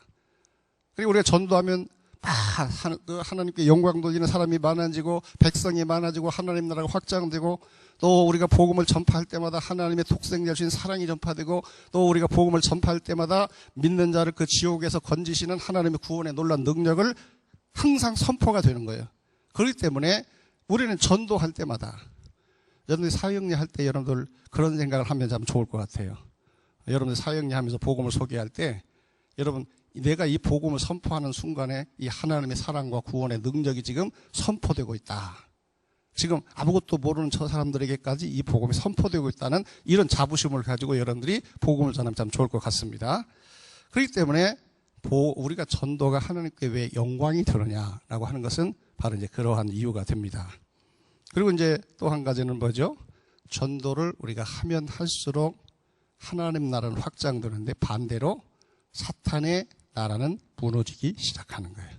그리고 우리가 전도하면 하나님께 영광 돌리는 사람이 많아지고 백성이 많아지고 하나님 나라가 확장되고 또 우리가 복음을 전파할 때마다 하나님의 독생자 주신 사랑이 전파되고 또 우리가 복음을 전파할 때마다 믿는 자를 그 지옥에서 건지시는 하나님의 구원의 놀라운 능력을 항상 선포가 되는 거예요. 그렇기 때문에 우리는 전도할 때마다 여러분들이 사역리 할 때 여러분들 그런 생각을 하면 참 좋을 것 같아요. 여러분들 사역리 하면서 복음을 소개할 때 여러분 내가 이 복음을 선포하는 순간에 이 하나님의 사랑과 구원의 능력이 지금 선포되고 있다. 지금 아무것도 모르는 저 사람들에게까지 이 복음이 선포되고 있다는 이런 자부심을 가지고 여러분들이 복음을 전하면 참 좋을 것 같습니다. 그렇기 때문에 우리가 전도가 하나님께 왜 영광이 되느냐라고 하는 것은 바로 이제 그러한 이유가 됩니다. 그리고 이제 또 한 가지는 뭐죠? 전도를 우리가 하면 할수록 하나님 나라는 확장되는데 반대로 사탄의 나라는 무너지기 시작하는 거예요.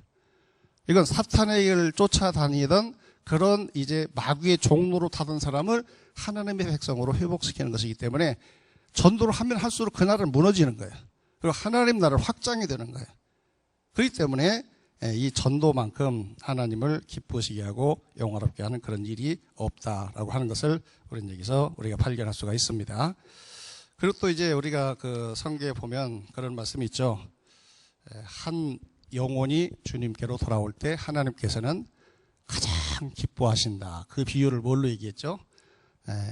이건 사탄의 길을 쫓아다니던 그런 이제 마귀의 종로로 타던 사람을 하나님의 백성으로 회복시키는 것이기 때문에 전도를 하면 할수록 그 나라는 무너지는 거예요. 그리고 하나님 나라를 확장이 되는 거예요. 그렇기 때문에 이 전도만큼 하나님을 기쁘시게 하고 영화롭게 하는 그런 일이 없다라고 하는 것을 우리는 여기서 우리가 발견할 수가 있습니다. 그리고 또 이제 우리가 그 성경에 보면 그런 말씀이 있죠. 한 영혼이 주님께로 돌아올 때 하나님께서는 가장 기뻐하신다. 그 비유를 뭘로 얘기했죠?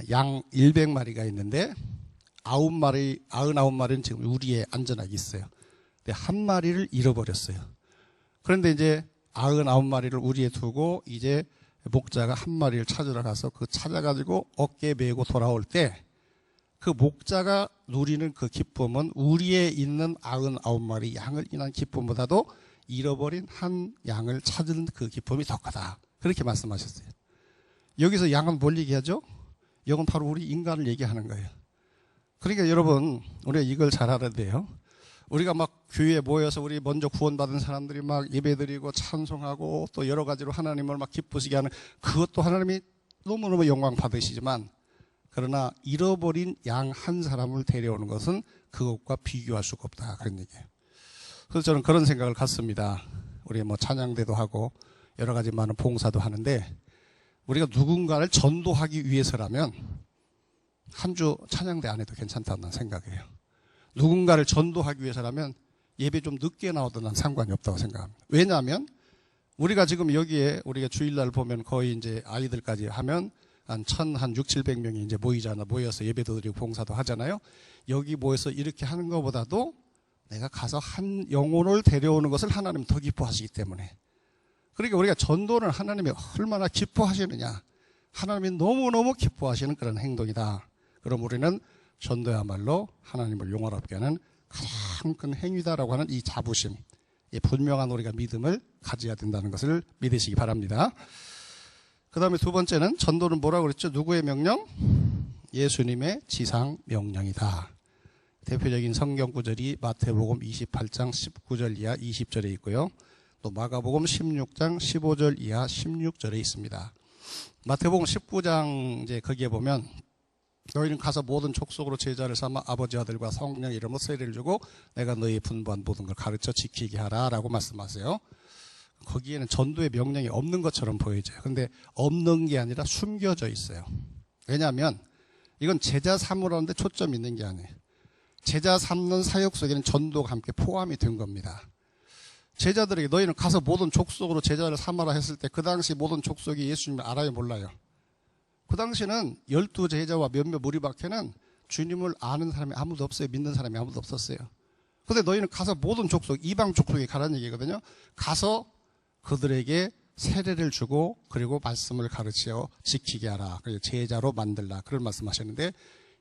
양 100마리가 있는데 99마리는 지금 우리에 안전하게 있어요. 근데 한 마리를 잃어버렸어요. 그런데 이제 99마리를 우리에 두고 이제 목자가 한 마리를 찾으러 가서 그 찾아가지고 어깨에 메고 돌아올 때 그 목자가 누리는 그 기쁨은 우리에 있는 99마리 양을 인한 기쁨보다도 잃어버린 한 양을 찾은 그 기쁨이 더 크다. 그렇게 말씀하셨어요. 여기서 양은 뭘 얘기하죠? 이건 바로 우리 인간을 얘기하는 거예요. 그러니까 여러분, 우리가 이걸 잘 알아야 돼요. 우리가 막 교회에 모여서 우리 먼저 구원받은 사람들이 막 예배드리고 찬송하고 또 여러 가지로 하나님을 막 기쁘시게 하는 그것도 하나님이 너무너무 영광 받으시지만 그러나 잃어버린 양 한 사람을 데려오는 것은 그것과 비교할 수가 없다. 그런 얘기예요. 그래서 저는 그런 생각을 갖습니다. 우리 뭐 찬양대도 하고 여러 가지 많은 봉사도 하는데 우리가 누군가를 전도하기 위해서라면 한 주 찬양대 안 해도 괜찮다는 생각이에요. 누군가를 전도하기 위해서라면 예배 좀 늦게 나오든 난 상관이 없다고 생각합니다. 왜냐하면 우리가 지금 여기에 우리가 주일날 보면 거의 이제 아이들까지 하면 한 700명이 이제 모여서 예배도 드리고 봉사도 하잖아요. 여기 모여서 이렇게 하는 것보다도 내가 가서 한 영혼을 데려오는 것을 하나님 더 기뻐하시기 때문에. 그러니까 우리가 전도를 하나님이 얼마나 기뻐하시느냐. 하나님이 너무너무 기뻐하시는 그런 행동이다. 그럼 우리는 전도야말로 하나님을 영화롭게 하는 가장 큰 행위다라고 하는 이 자부심, 이 분명한 우리가 믿음을 가져야 된다는 것을 믿으시기 바랍니다. 그 다음에 두 번째는 전도는 뭐라고 그랬죠? 누구의 명령? 예수님의 지상 명령이다. 대표적인 성경 구절이 마태복음 28장 19절 이하 20절에 있고요. 또 마가복음 16장 15절 이하 16절에 있습니다. 마태복음 19장 이제 거기에 보면 너희는 가서 모든 족속으로 제자를 삼아 아버지 아들과 성령 이름으로 세례를 주고 내가 너희 분부한 모든 걸 가르쳐 지키게 하라라고 말씀하세요. 거기에는 전도의 명령이 없는 것처럼 보여져요. 그런데 없는 게 아니라 숨겨져 있어요. 왜냐하면 이건 제자 삼으라는데 초점이 있는 게 아니에요. 제자 삼는 사역 속에는 전도가 함께 포함이 된 겁니다. 제자들에게 너희는 가서 모든 족속으로 제자를 삼아라 했을 때 그 당시 모든 족속이 예수님을 알아요, 몰라요? 그 당시는 12제자와 몇몇 무리밖에는 주님을 아는 사람이 아무도 없어요. 믿는 사람이 아무도 없었어요. 그런데 너희는 가서 모든 족속, 이방 족속에 가라는 얘기거든요. 가서 그들에게 세례를 주고 그리고 말씀을 가르쳐 지키게 하라. 그리고 제자로 만들라. 그런 말씀하셨는데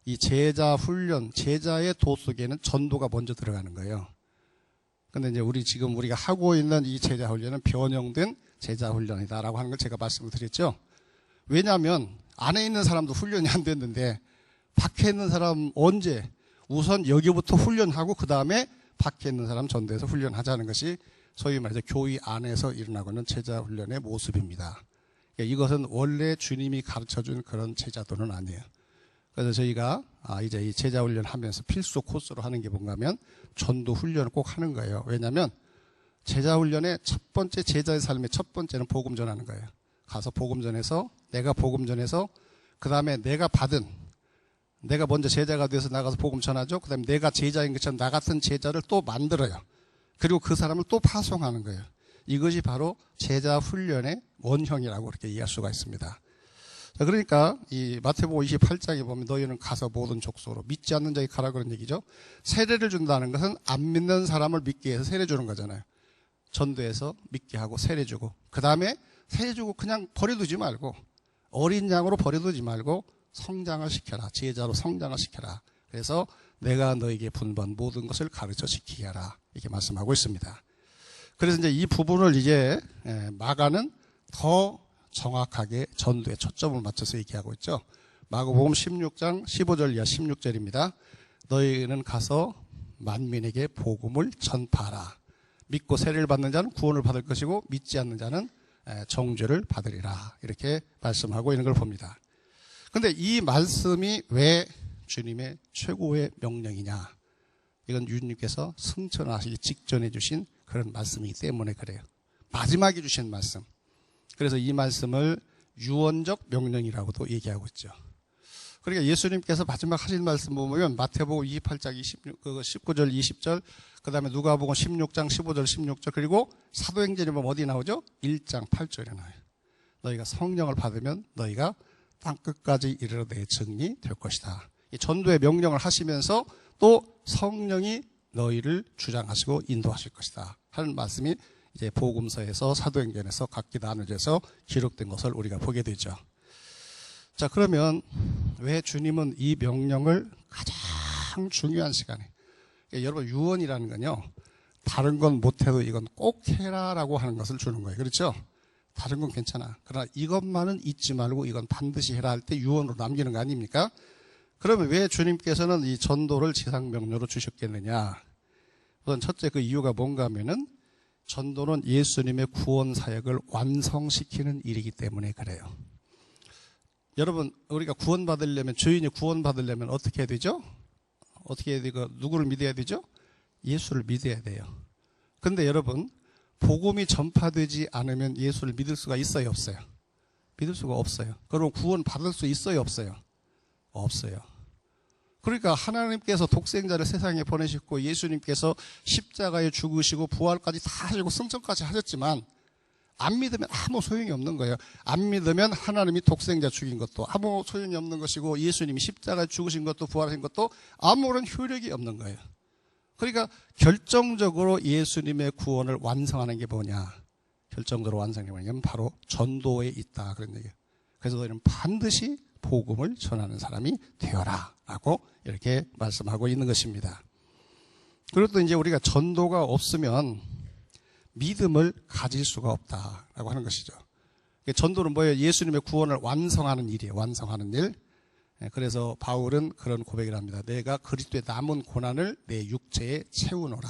이 제자 훈련, 제자의 도 속에는 전도가 먼저 들어가는 거예요. 근데 이제 우리가 하고 있는 이 제자 훈련은 변형된 제자 훈련이다라고 하는 걸 제가 말씀을 드렸죠. 왜냐하면 안에 있는 사람도 훈련이 안 됐는데 밖에 있는 사람 언제 우선 여기부터 훈련하고 그 다음에 밖에 있는 사람 전도해서 훈련하자는 것이 소위 말해서 교회 안에서 일어나고 있는 제자 훈련의 모습입니다. 그러니까 이것은 원래 주님이 가르쳐준 그런 제자도는 아니에요. 그래서 저희가 이제 이 제자 훈련 하면서 필수 코스로 하는 게 뭔가 하면 전도 훈련을 꼭 하는 거예요. 왜냐하면 제자 훈련의 첫 번째 제자의 삶의 첫 번째는 복음 전하는 거예요. 가서 복음 전해서 내가 복음 전해서 그 다음에 내가 먼저 제자가 돼서 나가서 복음 전하죠. 그 다음에 내가 제자인 것처럼 나 같은 제자를 또 만들어요. 그리고 그 사람을 또 파송하는 거예요. 이것이 바로 제자 훈련의 원형이라고 그렇게 이해할 수가 있습니다. 자, 그러니까 이 마태복음 28장에 보면 너희는 가서 모든 족속으로 믿지 않는 자에게 가라 그런 얘기죠. 세례를 준다는 것은 안 믿는 사람을 믿게 해서 세례 주는 거잖아요. 전도해서 믿게 하고 세례 주고 그 다음에 세례 주고 그냥 버려두지 말고 어린 양으로 버려두지 말고 성장을 시켜라. 제자로 성장을 시켜라. 그래서 내가 너에게 분반 모든 것을 가르쳐 지키게 하라. 이렇게 말씀하고 있습니다. 그래서 이제 이 부분을 이제 마가는 더 정확하게 전도에 초점을 맞춰서 얘기하고 있죠. 마가복음 16장 15절 이하 16절입니다. 너희는 가서 만민에게 복음을 전파하라. 믿고 세례를 받는 자는 구원을 받을 것이고 믿지 않는 자는 정죄를 받으리라. 이렇게 말씀하고 있는 걸 봅니다. 그런데 이 말씀이 왜 주님의 최고의 명령이냐? 이건 주님께서 승천하시기 직전에 주신 그런 말씀이기 때문에 그래요. 마지막에 주신 말씀. 그래서 이 말씀을 유언적 명령이라고도 얘기하고 있죠. 그러니까 예수님께서 마지막 하신 말씀 보면 마태복음 28장 19절 20절 그 다음에 누가복음 16장 15절 16절 그리고 사도행전에 보면 어디 나오죠? 1장 8절에 나와요. 너희가 성령을 받으면 너희가 땅끝까지 이르러 내 증인이 될 것이다. 이 전도의 명령을 하시면서 또 성령이 너희를 주장하시고 인도하실 것이다 하는 말씀이 이제 복음서에서 사도행전에서 각기 나눠져서 기록된 것을 우리가 보게 되죠. 자, 그러면 왜 주님은 이 명령을 가장 중요한 시간에 여러분 유언이라는 건요 다른 건 못해도 이건 꼭 해라라고 하는 것을 주는 거예요. 그렇죠? 다른 건 괜찮아. 그러나 이것만은 잊지 말고 이건 반드시 해라 할 때 유언으로 남기는 거 아닙니까? 그러면 왜 주님께서는 이 전도를 지상명령으로 주셨겠느냐? 우선 첫째 그 이유가 뭔가 하면은 전도는 예수님의 구원 사역을 완성시키는 일이기 때문에 그래요. 여러분 우리가 구원받으려면 죄인이 구원받으려면 어떻게 해야 되죠? 어떻게 해야 되고 누구를 믿어야 되죠? 예수를 믿어야 돼요. 그런데 여러분 복음이 전파되지 않으면 예수를 믿을 수가 있어요 없어요? 믿을 수가 없어요. 그럼 구원받을 수 있어요 없어요? 없어요. 그러니까 하나님께서 독생자를 세상에 보내셨고 예수님께서 십자가에 죽으시고 부활까지 다 하시고 승천까지 하셨지만 안 믿으면 아무 소용이 없는 거예요. 안 믿으면 하나님이 독생자 죽인 것도 아무 소용이 없는 것이고 예수님이 십자가에 죽으신 것도 부활하신 것도 아무런 효력이 없는 거예요. 그러니까 결정적으로 예수님의 구원을 완성하는 게 뭐냐? 결정적으로 완성하는 게 뭐냐면 바로 전도에 있다 그런 얘기예요. 그래서 너희는 반드시 복음을 전하는 사람이 되어라 라고 이렇게 말씀하고 있는 것입니다. 그리고 또 이제 우리가 전도가 없으면 믿음을 가질 수가 없다라고 하는 것이죠. 전도는 뭐예요? 예수님의 구원을 완성하는 일이에요. 완성하는 일. 그래서 바울은 그런 고백을 합니다. 내가 그리스도의 남은 고난을 내 육체에 채우노라.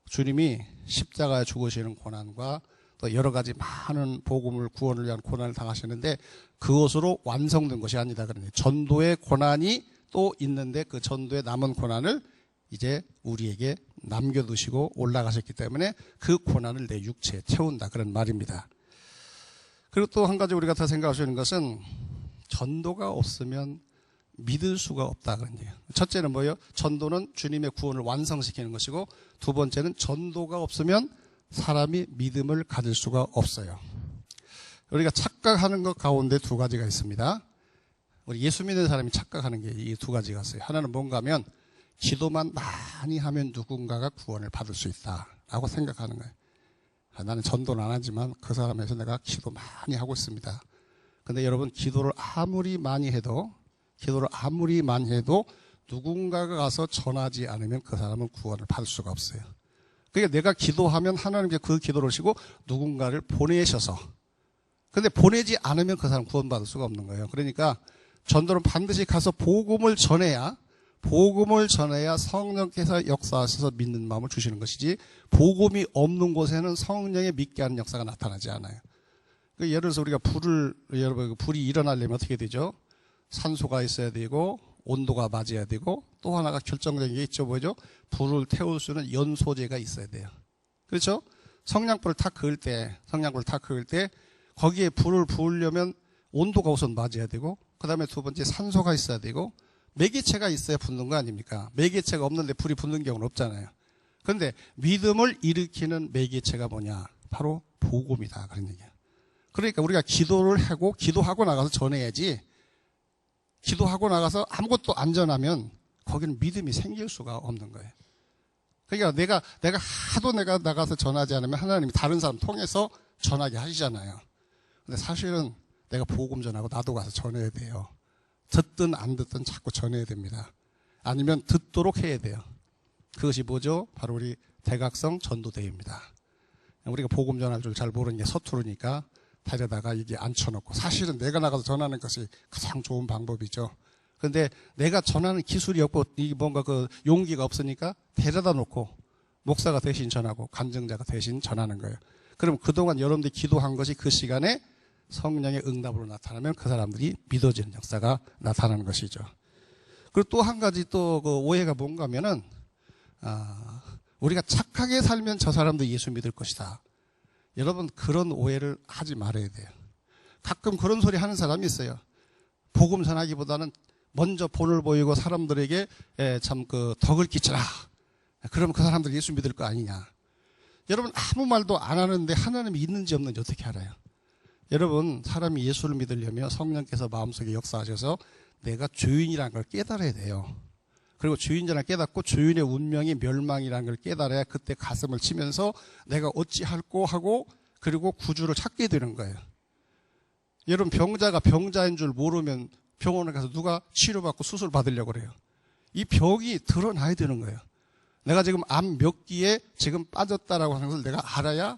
주님이 십자가에 죽으시는 고난과 또 여러 가지 많은 복음을 구원을 위한 고난을 당하시는데 그것으로 완성된 것이 아니다. 그러니 전도의 고난이 또 있는데 그 전도의 남은 고난을 이제 우리에게 남겨두시고 올라가셨기 때문에 그 고난을 내 육체에 채운다 그런 말입니다. 그리고 또 한 가지 우리가 더 생각할 수 있는 것은 전도가 없으면 믿을 수가 없다 그런 얘기예요. 첫째는 뭐예요? 전도는 주님의 구원을 완성시키는 것이고 두 번째는 전도가 없으면 사람이 믿음을 가질 수가 없어요. 우리가 착각하는 것 가운데 두 가지가 있습니다. 우리 예수 믿는 사람이 착각하는 게 이 두 가지가 있어요. 하나는 뭔가 하면 기도만 많이 하면 누군가가 구원을 받을 수 있다라고 생각하는 거예요. 나는 전도는 안 하지만 그 사람에서 내가 기도 많이 하고 있습니다. 근데 여러분 기도를 아무리 많이 해도 누군가가 가서 전하지 않으면 그 사람은 구원을 받을 수가 없어요. 그러니까 내가 기도하면 하나님께 그 기도를 하시고 누군가를 보내셔서 근데 보내지 않으면 그 사람 구원받을 수가 없는 거예요. 그러니까 전도는 반드시 가서 복음을 전해야 성령께서 역사하셔서 믿는 마음을 주시는 것이지 복음이 없는 곳에는 성령의 믿게 하는 역사가 나타나지 않아요. 예를 들어서 우리가 불이 일어나려면 어떻게 되죠? 산소가 있어야 되고 온도가 맞아야 되고 또 하나가 결정적인 게 있죠. 뭐죠? 불을 태울 수 있는 연소제가 있어야 돼요. 그렇죠? 성냥불을 탁 그을 때 거기에 불을 부으려면 온도가 우선 맞아야 되고, 그 다음에 두 번째 산소가 있어야 되고, 매개체가 있어야 붙는 거 아닙니까? 매개체가 없는데 불이 붙는 경우는 없잖아요. 그런데 믿음을 일으키는 매개체가 뭐냐? 바로 복음이다. 그런 얘기야. 그러니까 우리가 기도를 하고, 기도하고 나가서 전해야지, 기도하고 나가서 아무것도 안 전하면 거기는 믿음이 생길 수가 없는 거예요. 그러니까 내가 하도 내가 나가서 전하지 않으면 하나님이 다른 사람 통해서 전하게 하시잖아요. 근데 사실은 내가 복음 전하고 나도 가서 전해야 돼요. 듣든 안 듣든 자꾸 전해야 됩니다. 아니면 듣도록 해야 돼요. 그것이 뭐죠? 바로 우리 대각성 전도대회입니다. 우리가 복음 전할 줄 잘 모르는 게 서투르니까 데려다가 이게 앉혀놓고, 사실은 내가 나가서 전하는 것이 가장 좋은 방법이죠. 그런데 내가 전하는 기술이 없고 이 뭔가 그 용기가 없으니까 데려다 놓고 목사가 대신 전하고 간증자가 대신 전하는 거예요. 그럼 그동안 여러분들이 기도한 것이 그 시간에 성령의 응답으로 나타나면 그 사람들이 믿어지는 역사가 나타나는 것이죠. 그리고 또 한 가지 또 그 오해가 뭔가 하면은, 우리가 착하게 살면 저 사람도 예수 믿을 것이다. 여러분, 그런 오해를 하지 말아야 돼요. 가끔 그런 소리 하는 사람이 있어요. 복음 전하기보다는 먼저 본을 보이고 사람들에게 참 그 덕을 끼쳐라. 그러면 그 사람들 예수 믿을 거 아니냐. 여러분, 아무 말도 안 하는데 하나님이 있는지 없는지 어떻게 알아요? 여러분, 사람이 예수를 믿으려면 성령께서 마음속에 역사하셔서 내가 주인이라는 걸 깨달아야 돼요. 그리고 주인이라는 걸 깨닫고 주인의 운명이 멸망이라는 걸 깨달아야 그때 가슴을 치면서 내가 어찌할꼬 하고 그리고 구주를 찾게 되는 거예요. 여러분, 병자가 병자인 줄 모르면 병원에 가서 누가 치료받고 수술 받으려고 그래요. 이 병이 드러나야 되는 거예요. 내가 지금 암 몇 기에 지금 빠졌다라고 하는 것을 내가 알아야,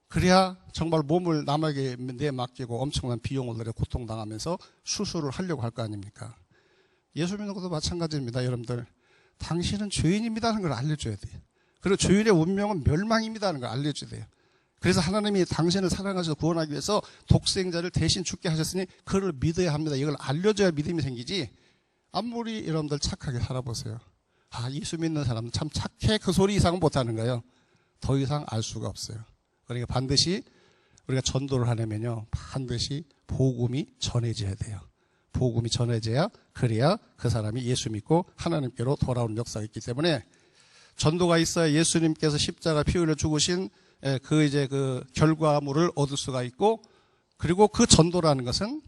그래야 정말 몸을 남에게 내맡기고 엄청난 비용을 들여 고통당하면서 수술을 하려고 할 거 아닙니까? 예수 믿는 것도 마찬가지입니다. 여러분들, 당신은 죄인입니다 하는 걸 알려줘야 돼요. 그리고 죄인의 운명은 멸망입니다 하는 걸 알려줘야 돼요. 그래서 하나님이 당신을 사랑하셔서 구원하기 위해서 독생자를 대신 죽게 하셨으니 그를 믿어야 합니다. 이걸 알려줘야 믿음이 생기지. 아무리 여러분들 착하게 살아보세요. 예수 믿는 사람은 참 착해, 그 소리 이상은 못하는 거예요. 더 이상 알 수가 없어요. 그러니까 반드시 우리가 전도를 하려면요, 반드시 복음이 전해져야 돼요. 복음이 전해져야, 그래야 그 사람이 예수 믿고 하나님께로 돌아오는 역사가 있기 때문에, 전도가 있어야 예수님께서 십자가 피 흘려 죽으신 그 결과물을 얻을 수가 있고, 그리고 그 전도라는 것은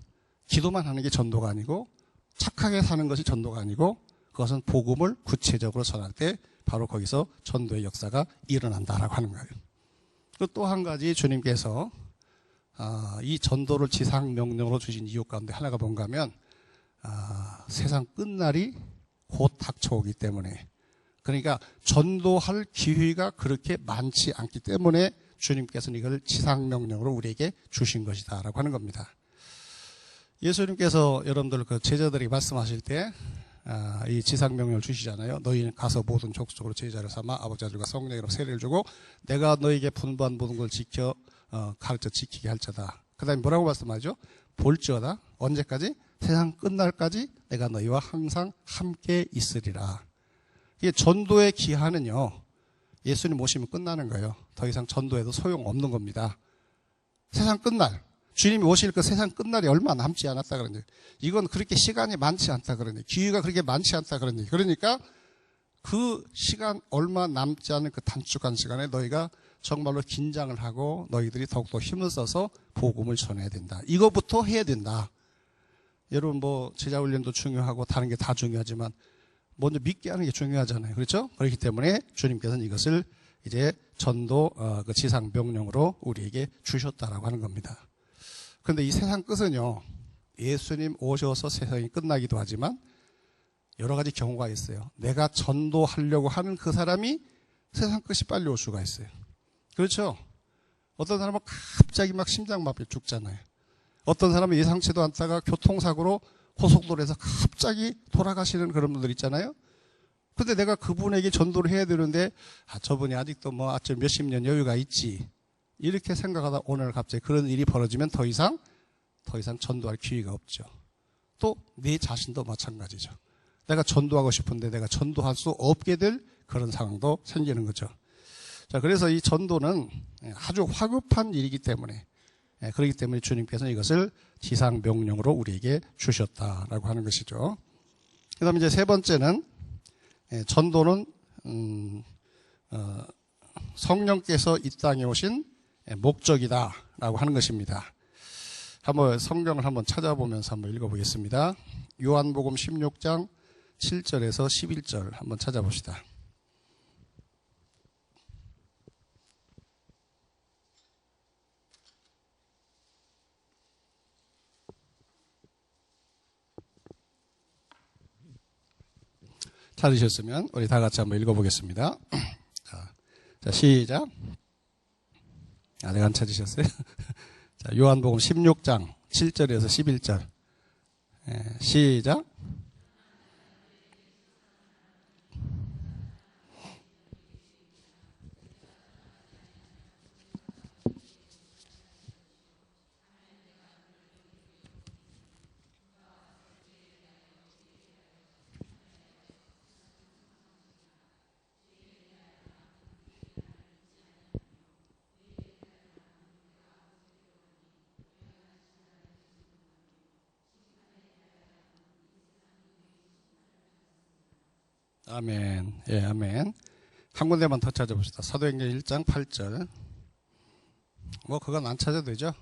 기도만 하는 게 전도가 아니고, 착하게 사는 것이 전도가 아니고, 그것은 복음을 구체적으로 전할 때 바로 거기서 전도의 역사가 일어난다라고 하는 거예요. 또 한 가지 주님께서 이 전도를 지상 명령으로 주신 이유 가운데 하나가 뭔가 하면, 세상 끝날이 곧 닥쳐오기 때문에, 그러니까 전도할 기회가 그렇게 많지 않기 때문에 주님께서는 이걸 지상 명령으로 우리에게 주신 것이다라고 하는 겁니다. 예수님께서 여러분들 그 제자들이 말씀하실 때 이 지상 명령을 주시잖아요. 너희는 가서 모든 족속으로 제자를 삼아 아버지 아들과 성령으로 세례를 주고 내가 너에게 분부한 모든 걸 지켜 가르쳐 지키게 할자다. 그 다음에 뭐라고 말씀하죠? 볼지어다. 언제까지? 세상 끝날까지 내가 너희와 항상 함께 있으리라. 이게 전도의 기한은요, 예수님 오시면 끝나는 거예요. 더 이상 전도해도 소용없는 겁니다. 세상 끝날, 주님이 오실 그 세상 끝날이 얼마 남지 않았다 그러니, 이건 그렇게 시간이 많지 않다 그러니, 기회가 그렇게 많지 않다 그러니, 그러니까 그 시간 얼마 남지 않은 그 단축한 시간에 너희가 정말로 긴장을 하고 너희들이 더욱더 힘을 써서 복음을 전해야 된다. 이거부터 해야 된다. 여러분, 뭐 제자 훈련도 중요하고 다른 게 다 중요하지만 먼저 믿게 하는 게 중요하잖아요. 그렇죠? 그렇기 때문에 주님께서는 이것을 이제 전도 그 지상 명령으로 우리에게 주셨다라고 하는 겁니다. 그런데 이 세상 끝은요, 예수님 오셔서 세상이 끝나기도 하지만 여러 가지 경우가 있어요. 내가 전도하려고 하는 그 사람이 세상 끝이 빨리 올 수가 있어요. 그렇죠? 어떤 사람은 갑자기 막 심장마비에 죽잖아요. 어떤 사람은 예상치도 않다가 교통사고로 고속도로에서 갑자기 돌아가시는 그런 분들 있잖아요. 근데 내가 그분에게 전도를 해야 되는데, 저분이 아직도 뭐 아직 몇십 년 여유가 있지, 이렇게 생각하다 오늘 갑자기 그런 일이 벌어지면 더 이상 전도할 기회가 없죠. 또 내 자신도 마찬가지죠. 내가 전도하고 싶은데 내가 전도할 수 없게 될 그런 상황도 생기는 거죠. 자, 그래서 이 전도는 아주 화급한 일이기 때문에, 그렇기 때문에 주님께서는 이것을 지상 명령으로 우리에게 주셨다라고 하는 것이죠. 그 다음에 이제 세 번째는, 전도는, 성령께서 이 땅에 오신 목적이다라고 하는 것입니다. 한번 성경을 한번 찾아보면서 한번 읽어보겠습니다. 요한복음 16장 7절에서 11절 한번 찾아봅시다. 찾으셨으면 우리 다 같이 한번 읽어보겠습니다. 자, 시작. 아직 안 찾으셨어요? 자, 요한복음 16장 7절에서 11절. 시작. 아멘. 예, 아멘. 한 군데만 더 찾아봅시다. 사도행전 1장 8절. 뭐, 그건 안 찾아도 되죠?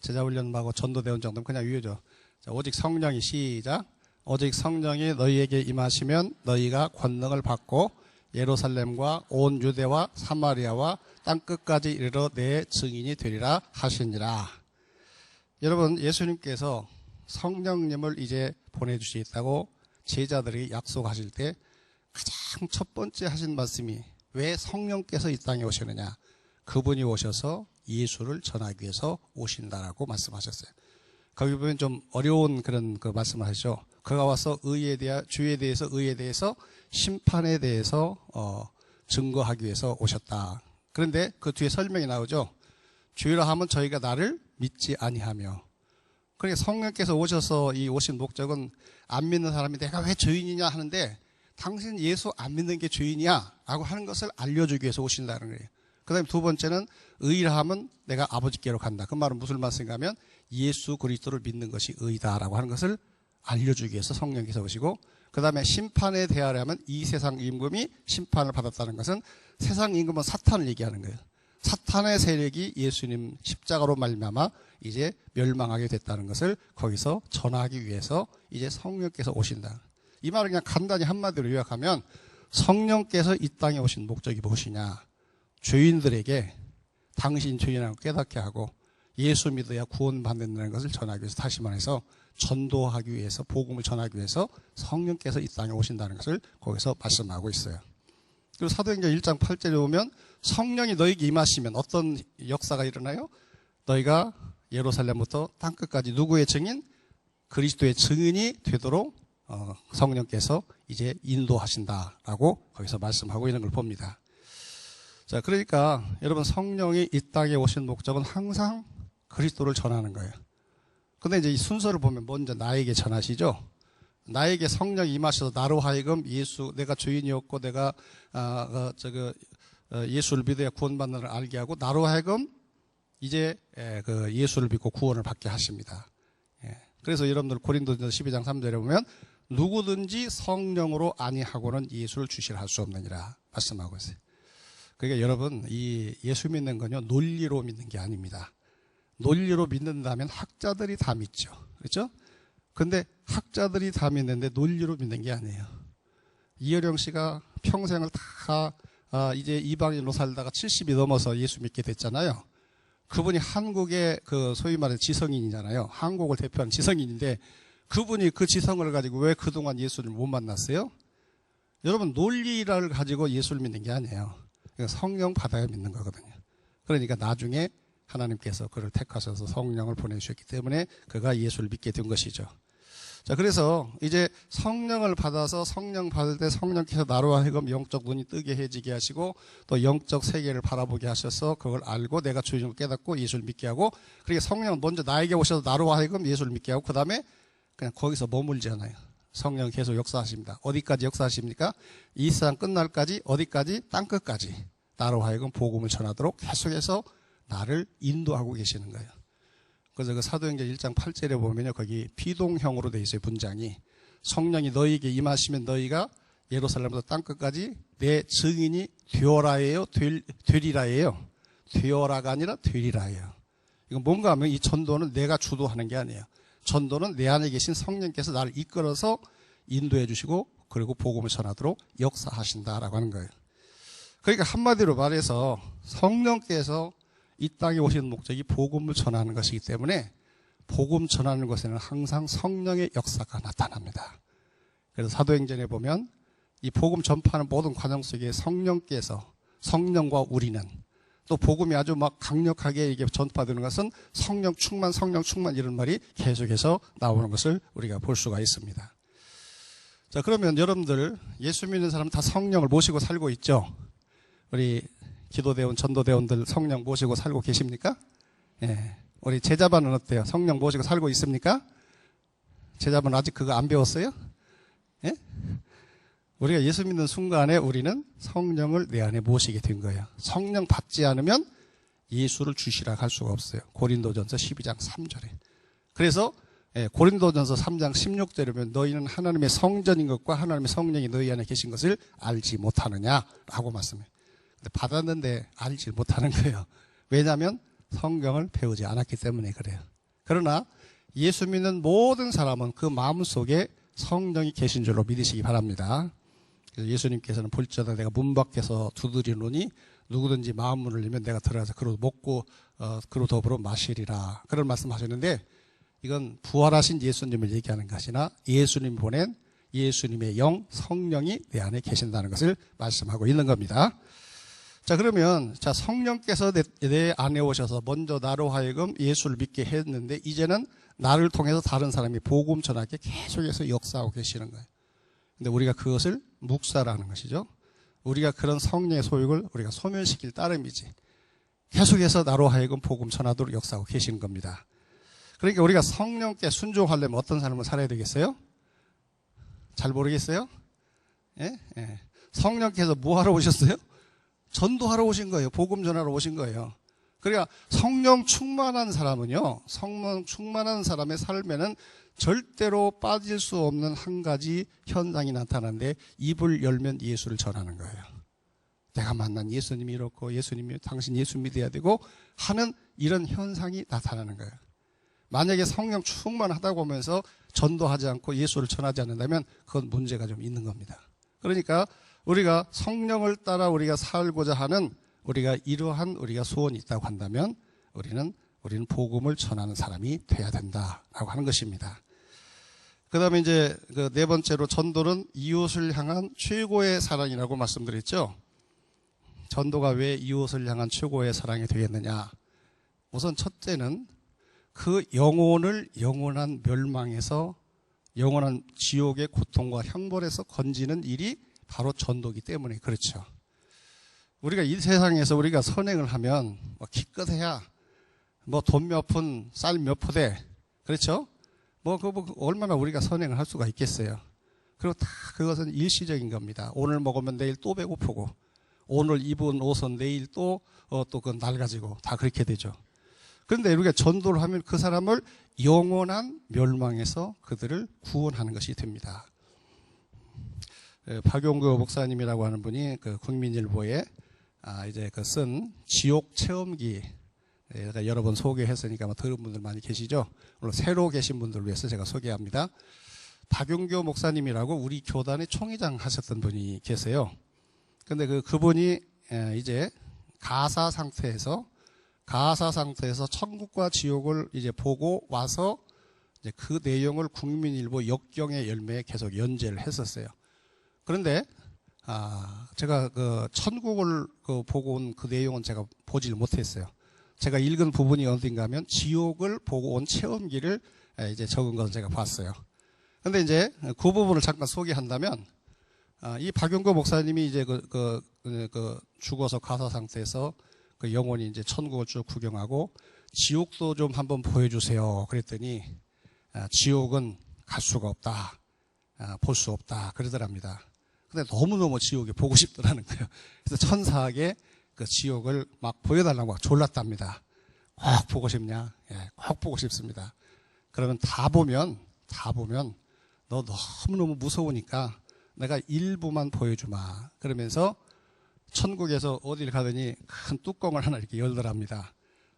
제자훈련하고 전도대원 정도는 그냥 위에죠. 자, 오직 성령이 시작. 오직 성령이 너희에게 임하시면 너희가 권능을 받고 예루살렘과 온 유대와 사마리아와 땅끝까지 이르러 내 증인이 되리라 하시니라. 여러분, 예수님께서 성령님을 이제 보내주시겠다고 제자들에게 약속하실 때 가장 첫 번째 하신 말씀이 왜 성령께서 이 땅에 오시느냐? 그분이 오셔서 예수를 전하기 위해서 오신다라고 말씀하셨어요. 거기 보면 좀 어려운 그런 그 말씀을 하시죠. 그가 와서 의에 대해, 주에 대해서, 의에 대해서, 심판에 대해서 증거하기 위해서 오셨다. 그런데 그 뒤에 설명이 나오죠. 주의라 하면 저희가 나를 믿지 아니하며. 그러니까 성령께서 오셔서 이 오신 목적은 안 믿는 사람이 내가 왜 죄인이냐 하는데 당신 예수 안 믿는 게 죄인이야 라고 하는 것을 알려주기 위해서 오신다는 거예요. 그 다음에 두 번째는 의라 하면 내가 아버지께로 간다. 그 말은 무슨 말씀인가 하면 예수 그리스도를 믿는 것이 의다라고 하는 것을 알려주기 위해서 성령께서 오시고, 그 다음에 심판에 대하려면 이 세상 임금이 심판을 받았다는 것은 세상 임금은 사탄을 얘기하는 거예요. 사탄의 세력이 예수님 십자가로 말미암아 이제 멸망하게 됐다는 것을 거기서 전하기 위해서 이제 성령께서 오신다. 이 말을 그냥 간단히 한마디로 요약하면 성령께서 이 땅에 오신 목적이 무엇이냐? 죄인들에게 당신 죄인이라고 깨닫게 하고 예수 믿어야 구원받는다는 것을 전하기 위해서, 다시 말해서 전도하기 위해서, 복음을 전하기 위해서 성령께서 이 땅에 오신다는 것을 거기서 말씀하고 있어요. 그리고 사도행전 1장 8절에 보면 성령이 너에게 임하시면 어떤 역사가 일어나요? 너희가 예루살렘부터 땅끝까지 누구의 증인? 그리스도의 증인이 되도록 성령께서 이제 인도하신다라고 거기서 말씀하고 있는 걸 봅니다. 자, 그러니까 여러분, 성령이 이 땅에 오신 목적은 항상 그리스도를 전하는 거예요. 근데 이제 이 순서를 보면 먼저 나에게 전하시죠. 나에게 성령이 임하셔서 나로 하여금 예수, 내가 죄인이었고 내가 예수를 믿어야 구원받는 걸 알게 하고 나로 하여금 이제 그 예수를 믿고 구원을 받게 하십니다. 그래서 여러분들 고린도전서 12장 3절에 보면 누구든지 성령으로 아니하고는 예수를 주시라 할 수 없느니라 말씀하고 있어요. 그러니까 여러분, 이 예수 믿는 건요, 논리로 믿는 게 아닙니다. 논리로 믿는다면 학자들이 다 믿죠. 그렇죠? 근데 학자들이 다 믿는데 논리로 믿는 게 아니에요. 이어령 씨가 평생을 다 이제 이방인으로 살다가 70이 넘어서 예수 믿게 됐잖아요. 그분이 한국의 그 소위 말해 지성인이잖아요. 한국을 대표하는 지성인인데 그분이 그 지성을 가지고 왜 그동안 예수를 못 만났어요? 여러분, 논리를 가지고 예수를 믿는 게 아니에요. 성령 받아야 믿는 거거든요. 그러니까 나중에 하나님께서 그를 택하셔서 성령을 보내주셨기 때문에 그가 예수를 믿게 된 것이죠. 자, 그래서 이제 성령을 받아서 성령 받을 때 성령께서 나로 하여금 영적 눈이 뜨게 해지게 하시고 또 영적 세계를 바라보게 하셔서 그걸 알고 내가 주님을 깨닫고 예수를 믿게 하고, 그러니까 성령은 먼저 나에게 오셔서 나로 하여금 예수를 믿게 하고 그 다음에 그냥 거기서 머물지 않아요. 성령 계속 역사하십니다. 어디까지 역사하십니까? 이 세상 끝날까지, 어디까지? 땅끝까지. 나로 하여금 복음을 전하도록 계속해서 나를 인도하고 계시는 거예요. 그래서 그 사도행전 1장 8절에 보면요, 거기 비동형으로 되어 있어요. 문장이 성령이 너희에게 임하시면 너희가 예루살렘부터 땅끝까지 내 증인이 되어라예요, 되리라예요. 되어라가 아니라 되리라예요. 이건 뭔가 하면 이 전도는 내가 주도하는 게 아니에요. 전도는 내 안에 계신 성령께서 나를 이끌어서 인도해 주시고 그리고 복음을 전하도록 역사하신다라고 하는 거예요. 그러니까 한마디로 말해서 성령께서 이 땅에 오시는 목적이 복음을 전하는 것이기 때문에 복음 전하는 것에는 항상 성령의 역사가 나타납니다. 그래서 사도행전에 보면 이 복음 전파하는 모든 과정 속에 성령께서, 성령과 우리는, 또 복음이 아주 막 강력하게 이게 전파되는 것은 성령 충만 이런 말이 계속해서 나오는 것을 우리가 볼 수가 있습니다. 자, 그러면 여러분들 예수 믿는 사람 다 성령을 모시고 살고 있죠? 우리 기도대원, 전도대원들 성령 모시고 살고 계십니까? 예. 우리 제자반은 어때요? 성령 모시고 살고 있습니까? 제자반 아직 그거 안 배웠어요? 예? 우리가 예수 믿는 순간에 우리는 성령을 내 안에 모시게 된 거예요. 성령 받지 않으면 예수를 주시라 할 수가 없어요. 고린도전서 12장 3절에. 그래서 고린도전서 3장 16절에 보면 너희는 하나님의 성전인 것과 하나님의 성령이 너희 안에 계신 것을 알지 못하느냐라고 말씀해요. 근데 받았는데 알지 못하는 거예요. 왜냐하면 성경을 배우지 않았기 때문에 그래요. 그러나 예수 믿는 모든 사람은 그 마음속에 성령이 계신 줄로 믿으시기 바랍니다. 그래서 예수님께서는 볼지어다 내가 문 밖에서 두드리노니 누구든지 마음문을 열면 내가 들어가서 그로 먹고 그로 더불어 마시리라, 그런 말씀하셨는데 이건 부활하신 예수님을 얘기하는 것이나 예수님 보낸 예수님의 영 성령이 내 안에 계신다는 것을 말씀하고 있는 겁니다. 자, 그러면 자, 성령께서 내 안에 오셔서 먼저 나로 하여금 예수를 믿게 했는데 이제는 나를 통해서 다른 사람이 복음 전하게 계속해서 역사하고 계시는 거예요. 근데 우리가 그것을 묵사라는 것이죠. 우리가 그런 성령의 소욕을 우리가 소멸시킬 따름이지. 계속해서 나로 하여금 복음 전하도록 역사하고 계시는 겁니다. 그러니까 우리가 성령께 순종하려면 어떤 삶을 살아야 되겠어요? 잘 모르겠어요? 예? 예. 성령께서 뭐 하러 오셨어요? 전도하러 오신 거예요. 복음 전하러 오신 거예요. 그러니까 성령 충만한 사람은요, 성령 충만한 사람의 삶에는 절대로 빠질 수 없는 한 가지 현상이 나타나는데 입을 열면 예수를 전하는 거예요. 내가 만난 예수님이 이렇고 예수님이 당신 예수 믿어야 되고 하는 이런 현상이 나타나는 거예요. 만약에 성령 충만하다고 하면서 전도하지 않고 예수를 전하지 않는다면 그건 문제가 좀 있는 겁니다. 그러니까 우리가 성령을 따라 우리가 살고자 하는 우리가 이러한 우리가 소원이 있다고 한다면 우리는 복음을 전하는 사람이 돼야 된다라고 하는 것입니다. 그 다음에 이제 그 네 번째로 전도는 이웃을 향한 최고의 사랑이라고 말씀드렸죠. 전도가 왜 이웃을 향한 최고의 사랑이 되겠느냐. 우선 첫째는 그 영혼을 영원한 멸망에서 영원한 지옥의 고통과 형벌에서 건지는 일이 바로 전도기 때문에 그렇죠. 우리가 이 세상에서 우리가 선행을 하면 뭐 기껏해야 뭐 돈 몇 푼, 쌀 몇 포대, 그렇죠? 뭐 얼마나 우리가 선행을 할 수가 있겠어요. 그리고 다 그것은 일시적인 겁니다. 오늘 먹으면 내일 또 배고프고 오늘 입은 옷은 내일 또 그 낡아지고 다 그렇게 되죠. 그런데 우리가 전도를 하면 그 사람을 영원한 멸망에서 그들을 구원하는 것이 됩니다. 박용구 목사님이라고 하는 분이 그 국민일보에 이제 그 쓴 지옥 체험기, 제가 여러 번 소개했으니까 아마 들은 분들 많이 계시죠. 오늘 새로 계신 분들을 위해서 제가 소개합니다. 박용교 목사님이라고 우리 교단의 총회장 하셨던 분이 계세요. 근데 그분이 이제 가사 상태에서 천국과 지옥을 이제 보고 와서 이제 그 내용을 국민일보 역경의 열매에 계속 연재를 했었어요. 그런데 제가 그 천국을 보고 온 그 내용은 제가 보질 못했어요. 제가 읽은 부분이 어딘가 하면 지옥을 보고 온 체험기를 이제 적은 것을 제가 봤어요. 근데 이제 그 부분을 잠깐 소개한다면, 이 박용구 목사님이 이제 죽어서 가사 상태에서 그 영혼이 이제 천국을 쭉 구경하고 지옥도 좀 한번 보여주세요. 그랬더니, 지옥은 갈 수가 없다. 볼 수 없다. 그러더랍니다. 근데 너무너무 지옥에 보고 싶더라는 거예요. 그래서 천사에게 그 지옥을 막 보여달라고 막 졸랐답니다. 꼭 보고 싶냐? 예, 꼭 보고 싶습니다. 그러면 다 보면 너 너무너무 무서우니까 내가 일부만 보여주마. 그러면서 천국에서 어딜 가더니 큰 뚜껑을 하나 이렇게 열더랍니다.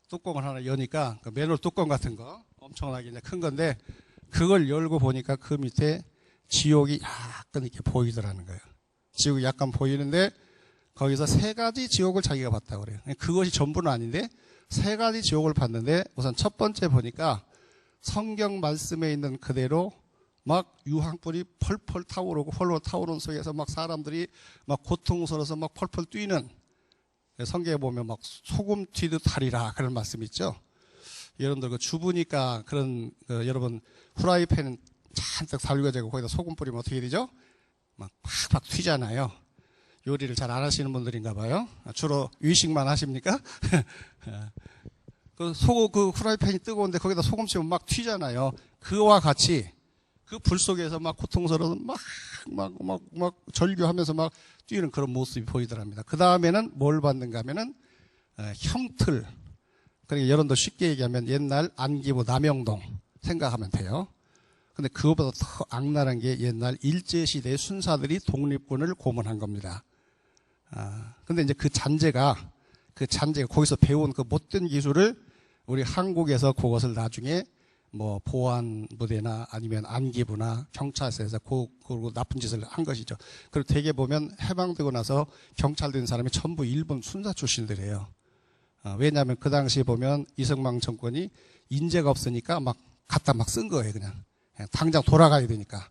뚜껑을 하나 여니까 그 맨홀 뚜껑 같은 거 엄청나게 이제 큰 건데 그걸 열고 보니까 그 밑에 지옥이 약간 이렇게 보이더라는 거예요. 지옥이 약간 보이는데 거기서 세 가지 지옥을 자기가 봤다고 그래요. 그것이 전부는 아닌데 세 가지 지옥을 봤는데 우선 첫 번째 보니까 성경 말씀에 있는 그대로 막 유황불이 펄펄 타오르고 펄펄 타오르는 속에서 막 사람들이 막 고통스러워서 막 펄펄 뛰는 성경에 보면 막 소금 튀듯 하리라 그런 말씀 있죠. 여러분들 그 주부니까 그런 여러분 후라이팬 잔뜩 달궈지고 거기다 소금 뿌리면 어떻게 되죠? 막 팍팍 튀잖아요. 요리를 잘 안 하시는 분들인가 봐요. 주로 위식만 하십니까? 그 후라이팬이 뜨거운데 거기다 소금 치면 막 튀잖아요. 그와 같이 그 불 속에서 막 고통스러워서 막 절규하면서 막 뛰는 그런 모습이 보이더랍니다. 그 다음에는 뭘 받는가 하면은 형틀. 그러니까 여러분도 쉽게 얘기하면 옛날 안기부 남영동 생각하면 돼요. 근데 그거보다 더 악랄한 게 옛날 일제시대의 순사들이 독립군을 고문한 겁니다. 근데 이제 그 잔재가 거기서 배운 그 못된 기술을 우리 한국에서 그것을 나중에 뭐 보안 부대나 아니면 안기부나 경찰서에서 그 나쁜 짓을 한 것이죠. 그리고 대개 보면 해방되고 나서 경찰 된 사람이 전부 일본 순사 출신들이에요. 왜냐하면 그 당시에 보면 이승만 정권이 인재가 없으니까 막 갖다 막 쓴 거예요. 그냥 당장 돌아가야 되니까.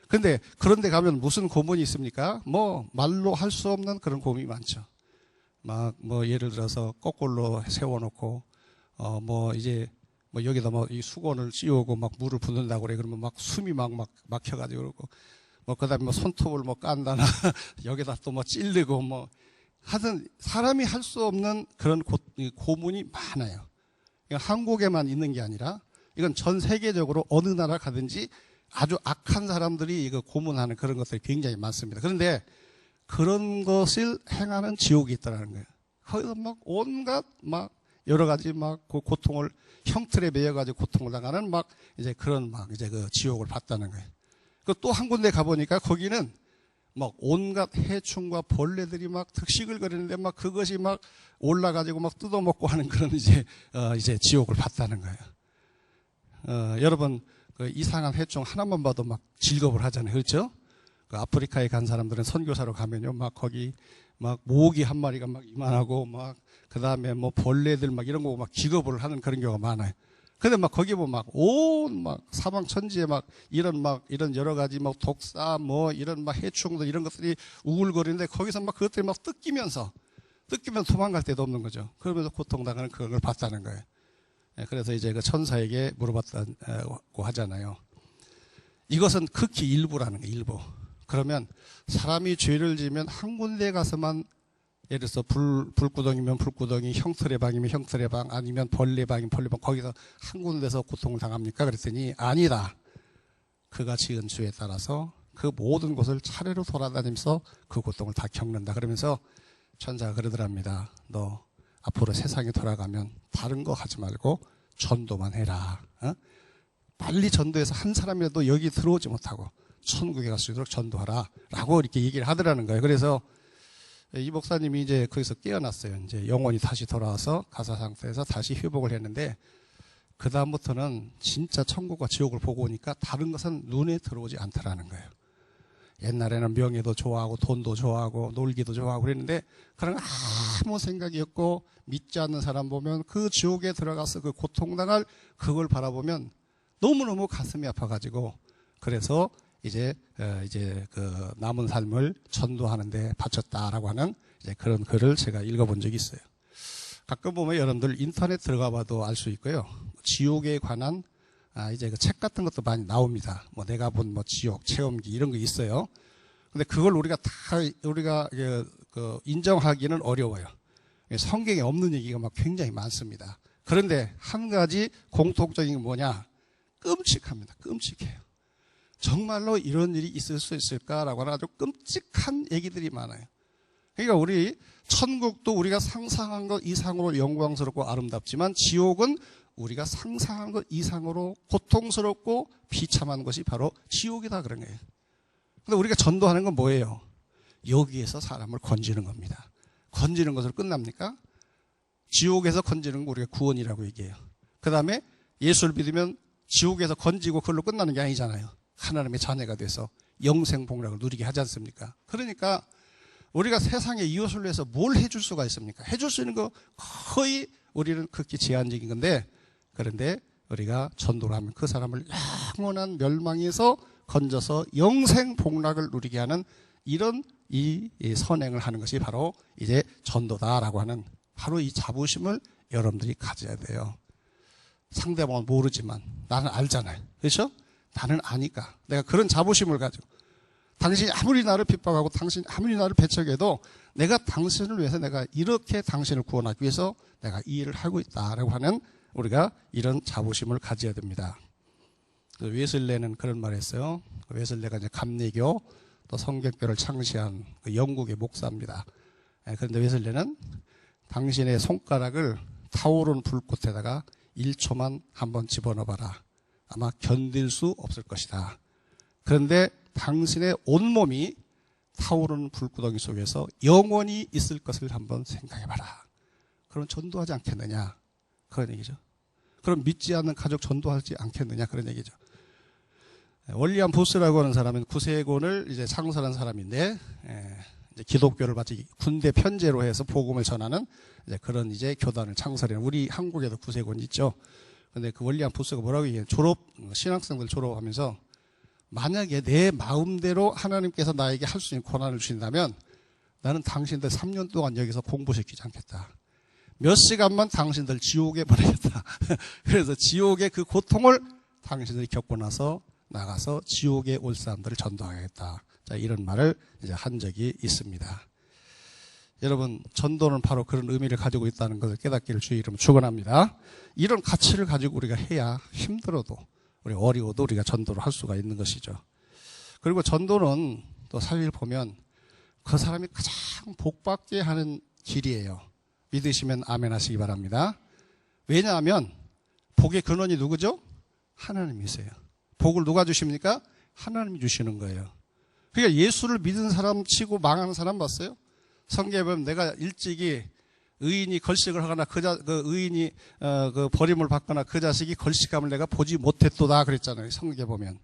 근데 그런데 가면 무슨 고문이 있습니까? 뭐 말로 할 수 없는 그런 고문이 많죠. 막 뭐 예를 들어서 거꾸로 세워놓고 뭐 이제 뭐 여기다 뭐 이 수건을 씌우고 막 물을 붓는다고 그래. 그러면 막 숨이 막 막혀가지고 그러고 뭐 그다음에 뭐 손톱을 뭐 깐다나 여기다 또 뭐 찔르고 뭐 하여튼 사람이 할 수 없는 그런 고문이 많아요. 한국에만 있는 게 아니라 이건 전 세계적으로 어느 나라 가든지 아주 악한 사람들이 이거 고문하는 그런 것들이 굉장히 많습니다. 그런데 그런 것을 행하는 지옥이 있다는 거예요. 거기서 막 온갖 막 여러 가지 막 그 고통을 형틀에 매여가지고 고통을 당하는 막 이제 그런 막 이제 그 지옥을 봤다는 거예요. 그 또 한 군데 가보니까 거기는 막 온갖 해충과 벌레들이 막 득식을 거리는데 막 그것이 막 올라가지고 막 뜯어먹고 하는 그런 이제 지옥을 봤다는 거예요. 여러분 그 이상한 해충 하나만 봐도 막 즐거움을 하잖아요. 그렇죠? 그 아프리카에 간 사람들은 선교사로 가면요. 막 거기 막 모기 한 마리가 막 이만하고 막 그 다음에 뭐 벌레들 막 이런 거 막 기겁을 하는 그런 경우가 많아요. 근데 막 거기 보면 막 온 막 사방 천지에 막 이런 여러 가지 막 독사 뭐 이런 막 해충들 이런 것들이 우글거리는데 거기서 막 그것들이 막 뜯기면 도망갈 데도 없는 거죠. 그러면서 고통당하는 그걸 봤다는 거예요. 그래서 이제 그 천사에게 물어봤다고 하잖아요. 이것은 극히 일부라는 거예요. 일부. 그러면 사람이 죄를 지으면 한 군데 가서만 예를 들어서 불구덩이면 불구덩이, 형틀의 방이면 형틀의 방, 아니면 벌레 방이면 벌레 방, 거기서 한 군데서 고통을 당합니까? 그랬더니 아니다. 그가 지은 죄에 따라서 그 모든 곳을 차례로 돌아다니면서 그 고통을 다 겪는다. 그러면서 천사가 그러더랍니다. 너 앞으로 세상에 돌아가면 다른 거 하지 말고 전도만 해라. 빨리 전도해서 한 사람이라도 여기 들어오지 못하고 천국에 갈 수 있도록 전도하라. 라고 이렇게 얘기를 하더라는 거예요. 그래서 이 목사님이 이제 거기서 깨어났어요. 이제 영혼이 다시 돌아와서 가사 상태에서 다시 회복을 했는데 그다음부터는 진짜 천국과 지옥을 보고 오니까 다른 것은 눈에 들어오지 않더라는 거예요. 옛날에는 명예도 좋아하고 돈도 좋아하고 놀기도 좋아하고 그랬는데 그런 아무 생각이 없고 믿지 않는 사람 보면 그 지옥에 들어가서 그 고통당할 그걸 바라보면 너무너무 가슴이 아파가지고 그래서 이제 그 남은 삶을 전도하는데 바쳤다라고 하는 이제 그런 글을 제가 읽어본 적이 있어요. 가끔 보면 여러분들 인터넷 들어가 봐도 알 수 있고요. 지옥에 관한 이제 그 책 같은 것도 많이 나옵니다. 뭐 내가 본 뭐 지옥 체험기 이런 거 있어요. 근데 그걸 우리가 인정하기는 어려워요. 성경에 없는 얘기가 막 굉장히 많습니다. 그런데 한 가지 공통적인 게 뭐냐? 끔찍합니다. 끔찍해요. 정말로 이런 일이 있을 수 있을까라고 하는 아주 끔찍한 얘기들이 많아요. 그러니까 우리 천국도 우리가 상상한 것 이상으로 영광스럽고 아름답지만 지옥은 우리가 상상한 것 이상으로 고통스럽고 비참한 것이 바로 지옥이다 그런 거예요. 근데 우리가 전도하는 건 뭐예요? 여기에서 사람을 건지는 겁니다. 건지는 것으로 끝납니까? 지옥에서 건지는 거 우리가 구원이라고 얘기해요. 그 다음에 예수를 믿으면 지옥에서 건지고 그걸로 끝나는 게 아니잖아요. 하나님의 자녀가 돼서 영생복락을 누리게 하지 않습니까? 그러니까 우리가 세상에 이웃을 위해서 뭘 해줄 수가 있습니까? 해줄 수 있는 거 거의 우리는 극히 제한적인 건데, 그런데 우리가 전도를 하면 그 사람을 영원한 멸망에서 건져서 영생복락을 누리게 하는 이런 이 선행을 하는 것이 바로 이제 전도다라고 하는 바로 이 자부심을 여러분들이 가져야 돼요. 상대방은 모르지만 나는 알잖아요. 그렇죠? 나는 아니까 내가 그런 자부심을 가지고 당신이 아무리 나를 핍박하고 당신이 아무리 나를 배척해도 내가 당신을 위해서 내가 이렇게 당신을 구원하기 위해서 내가 이 일을 하고 있다라고 하는 우리가 이런 자부심을 가져야 됩니다. 웨슬레는 그런 말을 했어요. 웨슬레가 이제 감리교 또 성결교를 창시한 그 영국의 목사입니다. 그런데 웨슬레는 당신의 손가락을 타오르는 불꽃에다가 1초만 한번 집어넣어봐라. 아마 견딜 수 없을 것이다. 그런데 당신의 온몸이 타오르는 불구덩이 속에서 영원히 있을 것을 한번 생각해봐라. 그럼 전도하지 않겠느냐? 그런 얘기죠. 그럼 믿지 않는 가족 전도하지 않겠느냐? 그런 얘기죠. 월리엄 부스라고 하는 사람은 구세군을 이제 창설한 사람인데, 이제 기독교를 마치 군대 편제로 해서 복음을 전하는 이제 그런 이제 교단을 창설해요. 우리 한국에도 구세군 있죠. 근데 그 월리엄 부스가 뭐라고 얘기해요? 신학생들 졸업하면서 만약에 내 마음대로 하나님께서 나에게 할 수 있는 권한을 주신다면 나는 당신들 3년 동안 여기서 공부시키지 않겠다. 몇 시간만 당신들 지옥에 보내겠다. 그래서 지옥의 그 고통을 당신들이 겪고 나서 나가서 지옥에 올 사람들을 전도하겠다. 자, 이런 말을 이제 한 적이 있습니다. 여러분, 전도는 바로 그런 의미를 가지고 있다는 것을 깨닫기를 주의 이름으로 축원합니다. 이런 가치를 가지고 우리가 해야 힘들어도 우리 어려워도 우리가 전도를 할 수가 있는 것이죠. 그리고 전도는 또 사실 보면 그 사람이 가장 복받게 하는 길이에요. 믿으시면 아멘 하시기 바랍니다. 왜냐하면 복의 근원이 누구죠? 하나님이세요. 복을 누가 주십니까? 하나님이 주시는 거예요. 그러니까 예수를 믿은 사람 치고 망하는 사람 봤어요? 성경에 보면 내가 일찍이 의인이 걸식을 하거나 그 의인이 그 버림을 받거나 그 자식이 걸식함을 내가 보지 못했도다 그랬잖아요. 성경에 보면.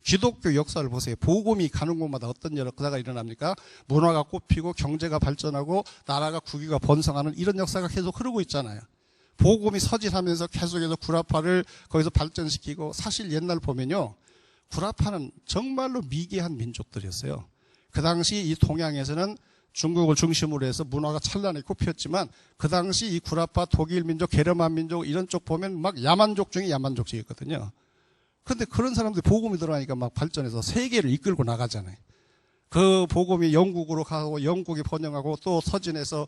기독교 역사를 보세요. 복음이 가는 곳마다 어떤 역사가 일어납니까? 문화가 꽃피고 경제가 발전하고 나라가 국위가 번성하는 이런 역사가 계속 흐르고 있잖아요. 복음이 서질하면서 계속해서 구라파를 거기서 발전시키고, 사실 옛날 보면요, 구라파는 정말로 미개한 민족들이었어요. 그 당시 이 동양에서는 중국을 중심으로 해서 문화가 찬란하게 꽃피었지만 그 당시 이 구라파, 독일 민족, 게르만 민족 이런 쪽 보면 막 야만족 중에 야만족이었거든요. 근데 그런 사람들이 복음이 들어가니까 막 발전해서 세계를 이끌고 나가잖아요. 그 복음이 영국으로 가고 영국이 번영하고 또 서진해서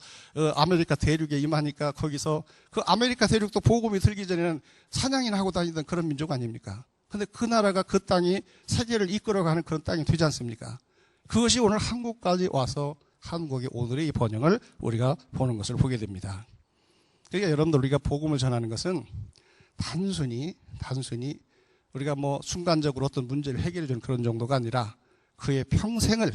아메리카 대륙에 임하니까 거기서 그 아메리카 대륙도 복음이 들기 전에는 사냥이나 하고 다니던 그런 민족 아닙니까? 근데 그 나라가 그 땅이 세계를 이끌어가는 그런 땅이 되지 않습니까? 그것이 오늘 한국까지 와서 한국의 오늘의 이 번영을 우리가 보는 것을 보게 됩니다. 그러니까 여러분들 우리가 복음을 전하는 것은 단순히 우리가 뭐 순간적으로 어떤 문제를 해결해 주는 그런 정도가 아니라 그의 평생을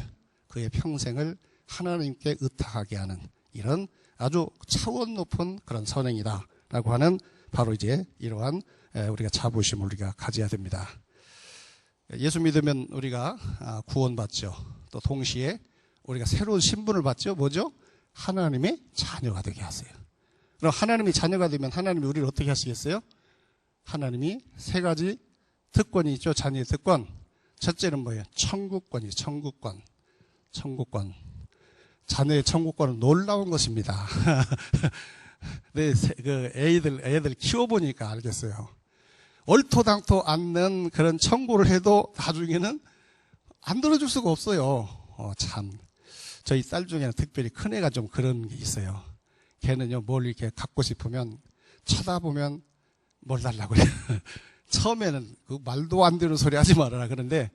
하나님께 의탁하게 하는 이런 아주 차원 높은 그런 선행이다라고 하는 바로 이제 이러한 우리가 자부심을 우리가 가져야 됩니다. 예수 믿으면 우리가 구원받죠. 또 동시에 우리가 새로운 신분을 받죠. 뭐죠? 하나님의 자녀가 되게 하세요. 그럼 하나님의 자녀가 되면 하나님이 우리를 어떻게 하시겠어요? 하나님이 세 가지 특권이 있죠. 자녀의 특권. 첫째는 뭐예요? 천국권이에요. 천국권. 자녀의 천국권은 놀라운 것입니다. 네, 그 애들 키워보니까 알겠어요. 얼토당토 않는 그런 청구를 해도 나중에는 안 들어줄 수가 없어요. 참. 저희 딸 중에는 특별히 큰 애가 좀 그런 게 있어요. 걔는요, 뭘 이렇게 갖고 싶으면 쳐다보면 뭘 달라고 그래요. 처음에는 그 말도 안 되는 소리 하지 말아라 그런데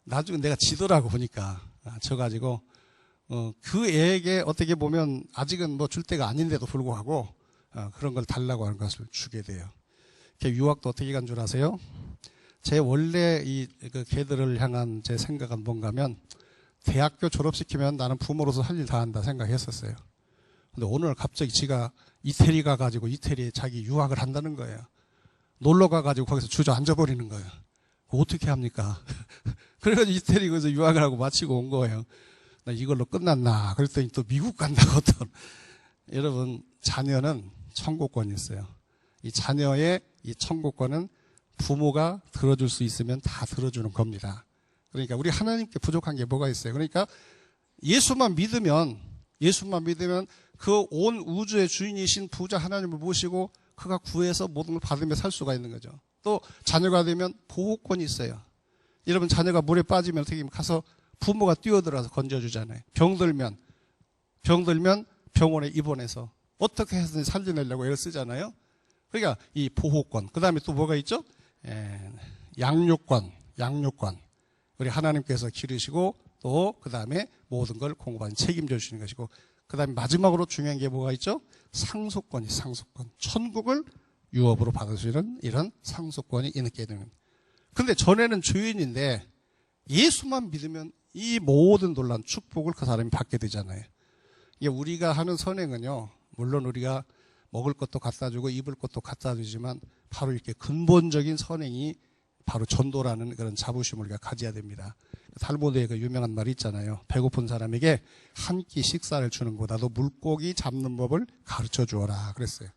나중에 내가 지더라고 보니까 져가지고 그 애에게 어떻게 보면 아직은 뭐 줄 때가 아닌데도 불구하고 그런 걸 달라고 하는 것을 주게 돼요. 유학도 어떻게 간 줄 아세요? 제 원래 그 개들을 향한 제 생각은 뭔가 하면 대학교 졸업시키면 나는 부모로서 할 일 다 한다 생각했었어요. 근데 오늘 갑자기 지가 이태리 가가지고 이태리에 자기 유학을 한다는 거예요. 놀러 가가지고 거기서 주저앉아버리는 거예요. 어떻게 합니까? 그래가지고 이태리 거기서 유학을 하고 마치고 온 거예요. 나 이걸로 끝났나? 그랬더니 또 미국 간다고 또. 여러분, 자녀는 청구권이 있어요. 이 자녀의 이 청구권은 부모가 들어줄 수 있으면 다 들어주는 겁니다. 그러니까 우리 하나님께 부족한 게 뭐가 있어요? 그러니까 예수만 믿으면 그 온 우주의 주인이신 부자 하나님을 모시고 그가 구해서 모든 걸 받으며 살 수가 있는 거죠. 또 자녀가 되면 보호권이 있어요. 여러분, 자녀가 물에 빠지면 어떻게 가서 부모가 뛰어들어서 건져주잖아요. 병들면 병원에 입원해서 어떻게 해서든 살려내려고 애를 쓰잖아요. 그러니까 이 보호권. 그 다음에 또 뭐가 있죠? 양육권. 우리 하나님께서 기르시고 또 그 다음에 모든 걸 공급하는 책임져 주시는 것이고, 그 다음에 마지막으로 중요한 게 뭐가 있죠? 상속권. 천국을 유업으로 받을 수 있는 이런 상속권이 있게 되는 겁니다. 근데 전에는 죄인인데 예수만 믿으면 이 모든 놀라운 축복을 그 사람이 받게 되잖아요. 이게 우리가 하는 선행은요, 물론 우리가 먹을 것도 갖다 주고 입을 것도 갖다 주지만 바로 이렇게 근본적인 선행이 바로 전도라는 그런 자부심을 우리가 가져야 됩니다. 탈무드에 그 유명한 말이 있잖아요. 배고픈 사람에게 한 끼 식사를 주는 것보다도 물고기 잡는 법을 가르쳐 주어라 그랬어요.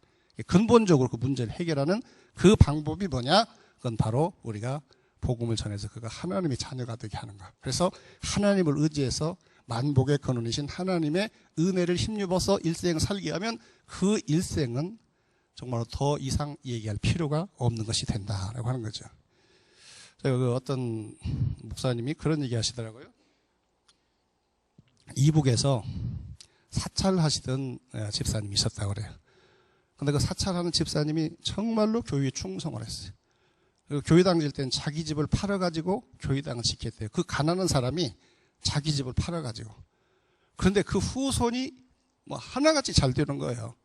근본적으로 그 문제를 해결하는 그 방법이 뭐냐? 그건 바로 우리가 복음을 전해서 그가 하나님의 자녀가 되게 하는 것. 그래서 하나님을 의지해서 만복의 근원이신 하나님의 은혜를 힘입어서 일생을 살게 하면 그 일생은 정말 더 이상 얘기할 필요가 없는 것이 된다라고 하는 거죠. 그 어떤 목사님이 그런 얘기 하시더라고요. 이북에서 사찰하시던 집사님이 있었다고 그래요. 근데 그 사찰하는 집사님이 정말로 교회에 충성을 했어요. 그리고 교회당 질 때는 자기 집을 팔아가지고 교회당을 지켰대요. 그 가난한 사람이 자기 집을 팔아가지고. 그런데 그 후손이 뭐 하나같이 잘 되는 거예요.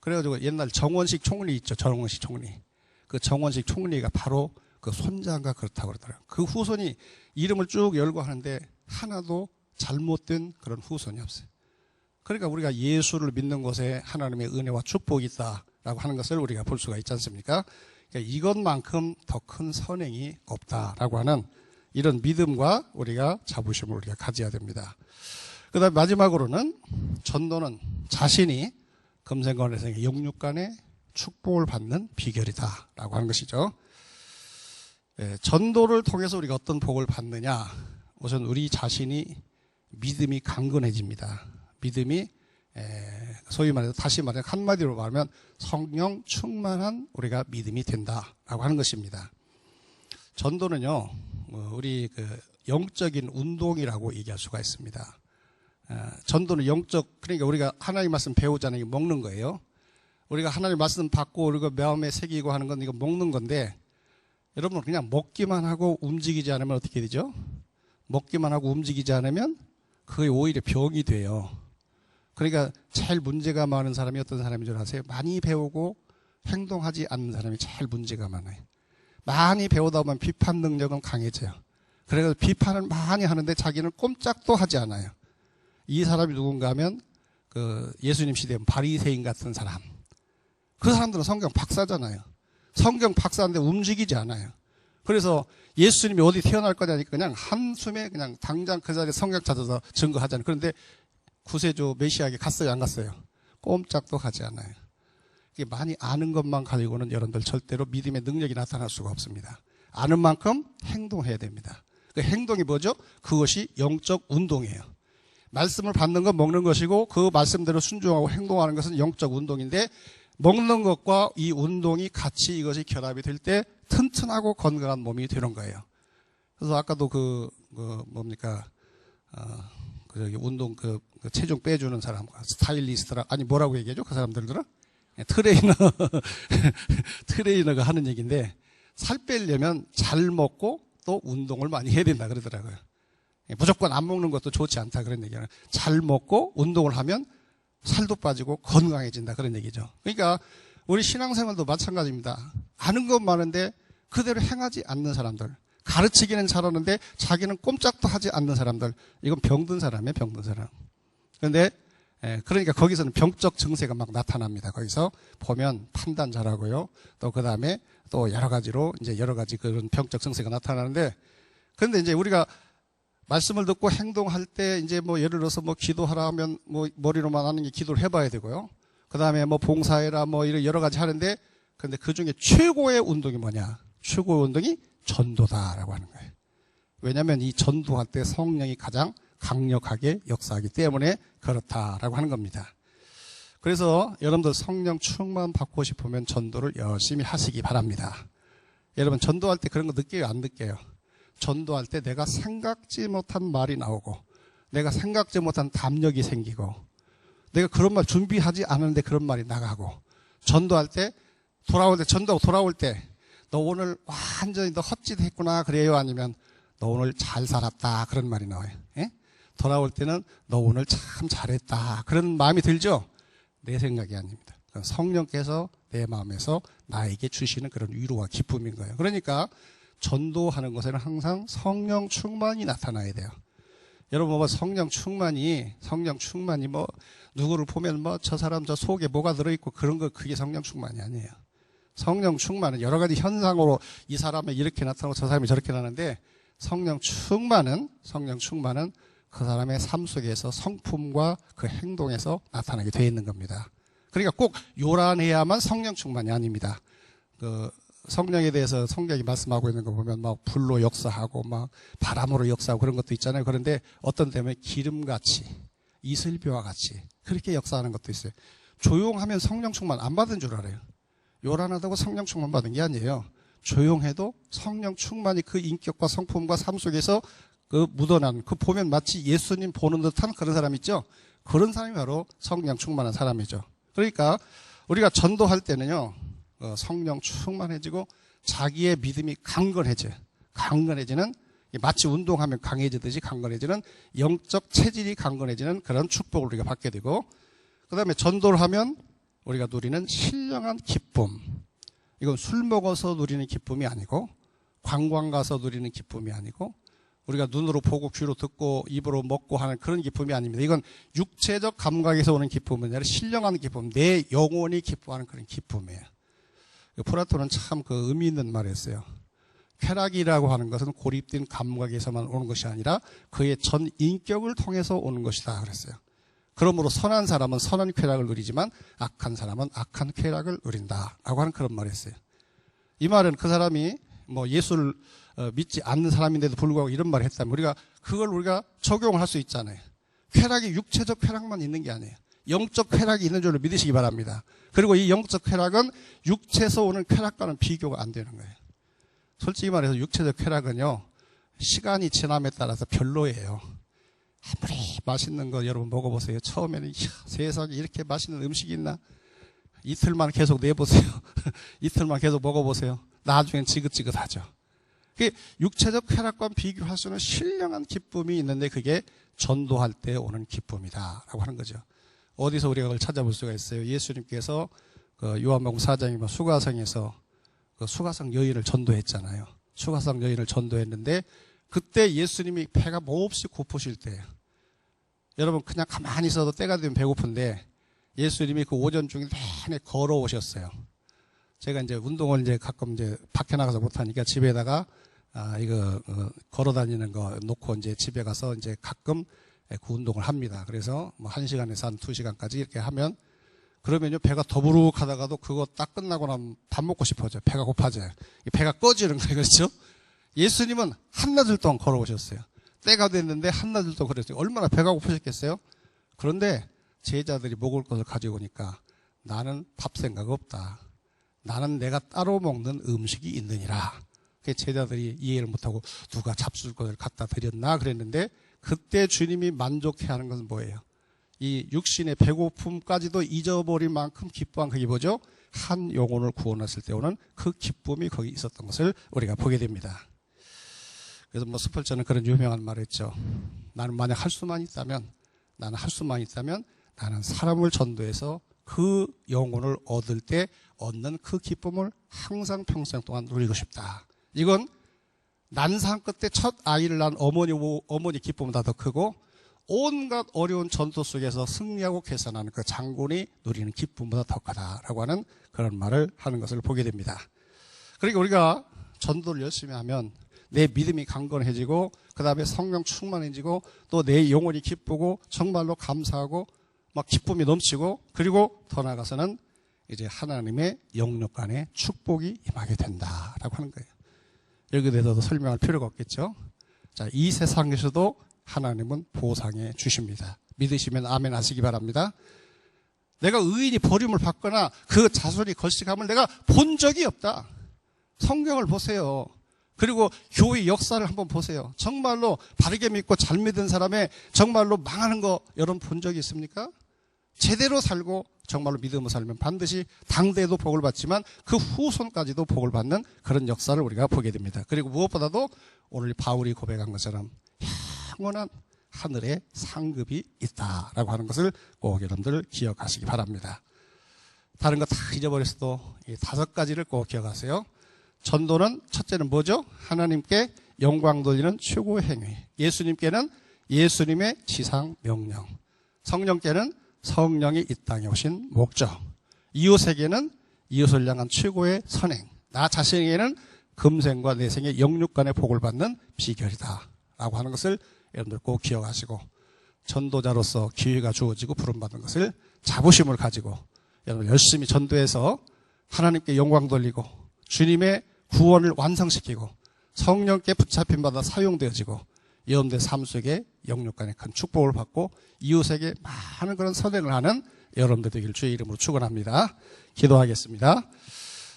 그래가지고 옛날 정원식 총리 있죠. 정원식 총리. 그 정원식 총리가 바로 그 손자가 그렇다고 그러더라고요. 그 후손이 이름을 쭉 열고 하는데 하나도 잘못된 그런 후손이 없어요. 그러니까 우리가 예수를 믿는 곳에 하나님의 은혜와 축복이 있다라고 하는 것을 우리가 볼 수가 있지 않습니까? 그러니까 이것만큼 더 큰 선행이 없다라고 하는 이런 믿음과 우리가 자부심을 우리가 가져야 됩니다. 그 다음에 마지막으로는 전도는 자신이 금생관에서 영육간의 축복을 받는 비결이다라고 하는 것이죠. 전도를 통해서 우리가 어떤 복을 받느냐? 우선 우리 자신이 믿음이 강건해집니다. 믿음이 소위 말해서 다시 말해 한마디로 말하면 성령 충만한 우리가 믿음이 된다라고 하는 것입니다. 전도는요, 우리 그 영적인 운동이라고 얘기할 수가 있습니다. 전도는 영적, 그러니까 우리가 하나님 말씀 배우자는 먹는 거예요. 우리가 하나님 말씀 받고 우리가 마음에 새기고 하는 건 이거 먹는 건데, 여러분 그냥 먹기만 하고 움직이지 않으면 어떻게 되죠? 먹기만 하고 움직이지 않으면 그게 오히려 병이 돼요. 그러니까 제일 문제가 많은 사람이 어떤 사람인 줄 아세요? 많이 배우고 행동하지 않는 사람이 제일 문제가 많아요. 많이 배우다 보면 비판 능력은 강해져요. 그래서 비판을 많이 하는데 자기는 꼼짝도 하지 않아요. 이 사람이 누군가 하면 그 예수님 시대에 바리새인 같은 사람. 그 사람들은 성경 박사잖아요. 성경 박사인데 움직이지 않아요. 그래서 예수님이 어디 태어날 거냐니까 그냥 한숨에 그냥 당장 그 자리에 성경 찾아서 증거하잖아요. 그런데 구세주 메시아에게 갔어요, 안 갔어요? 꼼짝도 하지 않아요. 이게 많이 아는 것만 가지고는 여러분들 절대로 믿음의 능력이 나타날 수가 없습니다. 아는 만큼 행동해야 됩니다. 그 행동이 뭐죠? 그것이 영적 운동이에요. 말씀을 받는 건 먹는 것이고 그 말씀대로 순종하고 행동하는 것은 영적 운동인데, 먹는 것과 이 운동이 같이 이것이 결합이 될 때 튼튼하고 건강한 몸이 되는 거예요. 그래서 아까도 운동 체중 빼주는 사람, 스타일리스트라, 아니 뭐라고 얘기하죠? 그 사람들은? 트레이너가 하는 얘기인데, 살 빼려면 잘 먹고 또 운동을 많이 해야 된다 그러더라고요. 무조건 안 먹는 것도 좋지 않다 그런 얘기예요. 잘 먹고 운동을 하면 살도 빠지고 건강해진다 그런 얘기죠. 그러니까 우리 신앙생활도 마찬가지입니다. 아는 건 많은데 그대로 행하지 않는 사람들, 가르치기는 잘하는데 자기는 꼼짝도 하지 않는 사람들, 이건 병든 사람이에요. 병든 사람. 그런데 그러니까 거기서는 병적 증세가 막 나타납니다. 거기서 보면 판단 잘하고요. 또 그 다음에 또 여러 가지로 이제 여러 가지 그런 병적 증세가 나타나는데, 그런데 이제 우리가 말씀을 듣고 행동할 때 이제 뭐 예를 들어서 뭐 기도하라 하면 뭐 머리로만 하는 게 기도를 해봐야 되고요. 그 다음에 뭐 봉사해라 뭐 이런 여러 가지 하는데, 그런데 그 중에 최고의 운동이 뭐냐? 최고의 운동이 전도다라고 하는 거예요. 왜냐하면 이 전도할 때 성령이 가장 강력하게 역사하기 때문에 그렇다라고 하는 겁니다. 그래서 여러분들 성령 충만 받고 싶으면 전도를 열심히 하시기 바랍니다. 여러분 전도할 때 그런 거 느껴요? 안 느껴요? 전도할 때 내가 생각지 못한 말이 나오고, 내가 생각지 못한 담력이 생기고, 내가 그런 말 준비하지 않았는데 그런 말이 나가고, 전도할 때 전도하고 돌아올 때 너 오늘 완전히 너 헛짓했구나 그래요? 아니면 너 오늘 잘 살았다 그런 말이 나와요. 예? 돌아올 때는 너 오늘 참 잘했다 그런 마음이 들죠? 내 생각이 아닙니다. 성령께서 내 마음에서 나에게 주시는 그런 위로와 기쁨인 거예요. 그러니까 전도하는 것에는 항상 성령 충만이 나타나야 돼요. 여러분 뭐 성령 충만이 뭐 누구를 보면 뭐 저 사람 저 속에 뭐가 들어있고 그런 거, 그게 성령 충만이 아니에요. 성령 충만은 여러 가지 현상으로 이 사람이 이렇게 나타나고 저 사람이 저렇게 나는데, 성령 충만은 그 사람의 삶 속에서 성품과 그 행동에서 나타나게 되어 있는 겁니다. 그러니까 꼭 요란해야만 성령 충만이 아닙니다. 그 성령에 대해서 성경이 말씀하고 있는 거 보면 막 불로 역사하고 막 바람으로 역사하고 그런 것도 있잖아요. 그런데 어떤 때문에 기름같이, 이슬비와 같이 그렇게 역사하는 것도 있어요. 조용하면 성령 충만 안 받은 줄 알아요. 요란하다고 성령 충만 받은 게 아니에요. 조용해도 성령 충만이 그 인격과 성품과 삶 속에서 그 묻어난, 그 보면 마치 예수님 보는 듯한 그런 사람 있죠? 그런 사람이 바로 성령 충만한 사람이죠. 그러니까 우리가 전도할 때는요, 성령 충만해지고 자기의 믿음이 강건해지는, 마치 운동하면 강해지듯이 강건해지는, 영적 체질이 강건해지는 그런 축복을 우리가 받게 되고, 그 다음에 전도를 하면 우리가 누리는 신령한 기쁨. 이건 술 먹어서 누리는 기쁨이 아니고, 관광 가서 누리는 기쁨이 아니고, 우리가 눈으로 보고 귀로 듣고 입으로 먹고 하는 그런 기쁨이 아닙니다. 이건 육체적 감각에서 오는 기쁨은 아니라 신령한 기쁨, 내 영혼이 기뻐하는 그런 기쁨이에요. 플라톤은 참 그 의미 있는 말을 했어요. 쾌락이라고 하는 것은 고립된 감각에서만 오는 것이 아니라 그의 전 인격을 통해서 오는 것이다 그랬어요. 그러므로 선한 사람은 선한 쾌락을 누리지만 악한 사람은 악한 쾌락을 누린다라고 하는 그런 말을 했어요. 이 말은 그 사람이 뭐 예수를 믿지 않는 사람인데도 불구하고 이런 말을 했다면 그걸 우리가 적용을 할 수 있잖아요. 쾌락이 육체적 쾌락만 있는 게 아니에요. 영적 쾌락이 있는 줄로 믿으시기 바랍니다. 그리고 이 영적 쾌락은 육체에서 오는 쾌락과는 비교가 안 되는 거예요. 솔직히 말해서 육체적 쾌락은요, 시간이 지남에 따라서 별로예요. 아무리 맛있는 거 여러분 먹어보세요. 처음에는 세상에 이렇게 맛있는 음식이 있나? 이틀만 계속 내보세요. 이틀만 계속 먹어보세요. 나중엔 지긋지긋하죠. 육체적 쾌락과 비교할 수는 신령한 기쁨이 있는데 그게 전도할 때 오는 기쁨이다라고 하는 거죠. 어디서 우리가 그걸 찾아볼 수가 있어요? 예수님께서 그 요한복음 4장이면 수가성에서 그 수가성 여인을 전도했잖아요. 수가성 여인을 전도했는데 그때 예수님이 배가 몹시 고프실 때예요. 여러분 그냥 가만히 있어도 때가 되면 배고픈데 예수님이 그 오전 중에 내내 걸어오셨어요. 제가 이제 운동을 이제 가끔 이제 밖에 나가서 못하니까 집에다가 걸어 다니는 거 놓고 이제 집에 가서 이제 가끔 그 운동을 합니다. 그래서 뭐 1시간에서 한 2시간까지 이렇게 하면 그러면요 배가 더부룩하다가도 그거 딱 끝나고 나면 밥 먹고 싶어져요. 배가 고파져요. 배가 꺼지는 거예요. 그렇죠? 예수님은 한나절 동안 걸어오셨어요. 때가 됐는데 한나절 동안 걸었어요. 얼마나 배가 고프셨겠어요? 그런데 제자들이 먹을 것을 가지고 오니까 나는 밥 생각 없다. 나는 내가 따로 먹는 음식이 있느니라. 제자들이 이해를 못하고 누가 잡술 것을 갖다 드렸나 그랬는데 그때 주님이 만족해하는 것은 뭐예요? 이 육신의 배고픔까지도 잊어버릴 만큼 기뻐한 그게 뭐죠? 한 영혼을 구원했을 때 오는 그 기쁨이 거기 있었던 것을 우리가 보게 됩니다. 그래서 뭐 스펄전은 그런 유명한 말을 했죠. 나는 만약 할 수만 있다면 나는 사람을 전도해서 그 영혼을 얻을 때 얻는 그 기쁨을 항상 평생 동안 누리고 싶다. 이건 난상 끝에 첫 아이를 낳은 어머니 기쁨보다 더 크고 온갖 어려운 전투 속에서 승리하고 개선하는 그 장군이 누리는 기쁨보다 더 크다라고 하는 그런 말을 하는 것을 보게 됩니다. 그러니까 우리가 전도를 열심히 하면 내 믿음이 강건해지고 그 다음에 성령 충만해지고 또 내 영혼이 기쁘고 정말로 감사하고 막 기쁨이 넘치고 그리고 더 나아가서는 이제 하나님의 영역 간에 축복이 임하게 된다라고 하는 거예요. 여기에 대해서도 설명할 필요가 없겠죠. 자, 이 세상에서도 하나님은 보상해 주십니다. 믿으시면 아멘 하시기 바랍니다. 내가 의인이 버림을 받거나 그 자손이 걸식함을 내가 본 적이 없다. 성경을 보세요. 그리고 교회 역사를 한번 보세요. 정말로 바르게 믿고 잘 믿은 사람의 정말로 망하는 거 여러분 본 적이 있습니까? 제대로 살고 정말로 믿음으로 살면 반드시 당대에도 복을 받지만 그 후손까지도 복을 받는 그런 역사를 우리가 보게 됩니다. 그리고 무엇보다도 오늘 바울이 고백한 것처럼 영원한 하늘에 상급이 있다라고 하는 것을 꼭 여러분들 기억하시기 바랍니다. 다른 거 다 잊어버렸어도 이 5가지를 꼭 기억하세요. 전도는 첫째는 뭐죠? 하나님께 영광 돌리는 최고의 행위. 예수님께는 예수님의 지상 명령. 성령께는 성령이 이 땅에 오신 목적. 이웃에게는 이웃을 향한 최고의 선행. 나 자신에게는 금생과 내생의 영육간의 복을 받는 비결이다 라고 하는 것을 여러분들 꼭 기억하시고 전도자로서 기회가 주어지고 부름받은 것을 자부심을 가지고 여러분 열심히 전도해서 하나님께 영광 돌리고 주님의 구원을 완성시키고 성령께 붙잡힌 바다 사용되어지고 여러분들의 삶 속에 영육간의 큰 축복을 받고 이웃에게 많은 그런 선행을 하는 여러분들 되기를 주의 이름으로 축원합니다. 기도하겠습니다.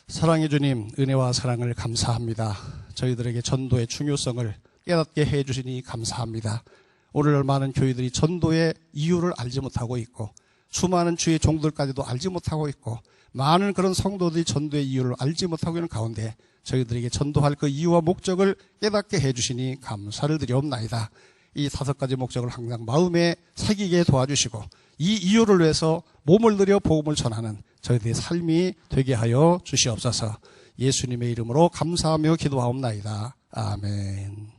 사랑의 주님, 은혜와 사랑을 감사합니다. 저희들에게 전도의 중요성을 깨닫게 해주시니 감사합니다. 오늘 많은 교회들이 전도의 이유를 알지 못하고 있고 수많은 주의 종들까지도 알지 못하고 있고 많은 그런 성도들이 전도의 이유를 알지 못하고 있는 가운데 저희들에게 전도할 그 이유와 목적을 깨닫게 해주시니 감사를 드리옵나이다. 이 5가지 목적을 항상 마음에 새기게 도와주시고 이 이유를 위해서 몸을 들여 복음을 전하는 저희들의 삶이 되게 하여 주시옵소서. 예수님의 이름으로 감사하며 기도하옵나이다. 아멘.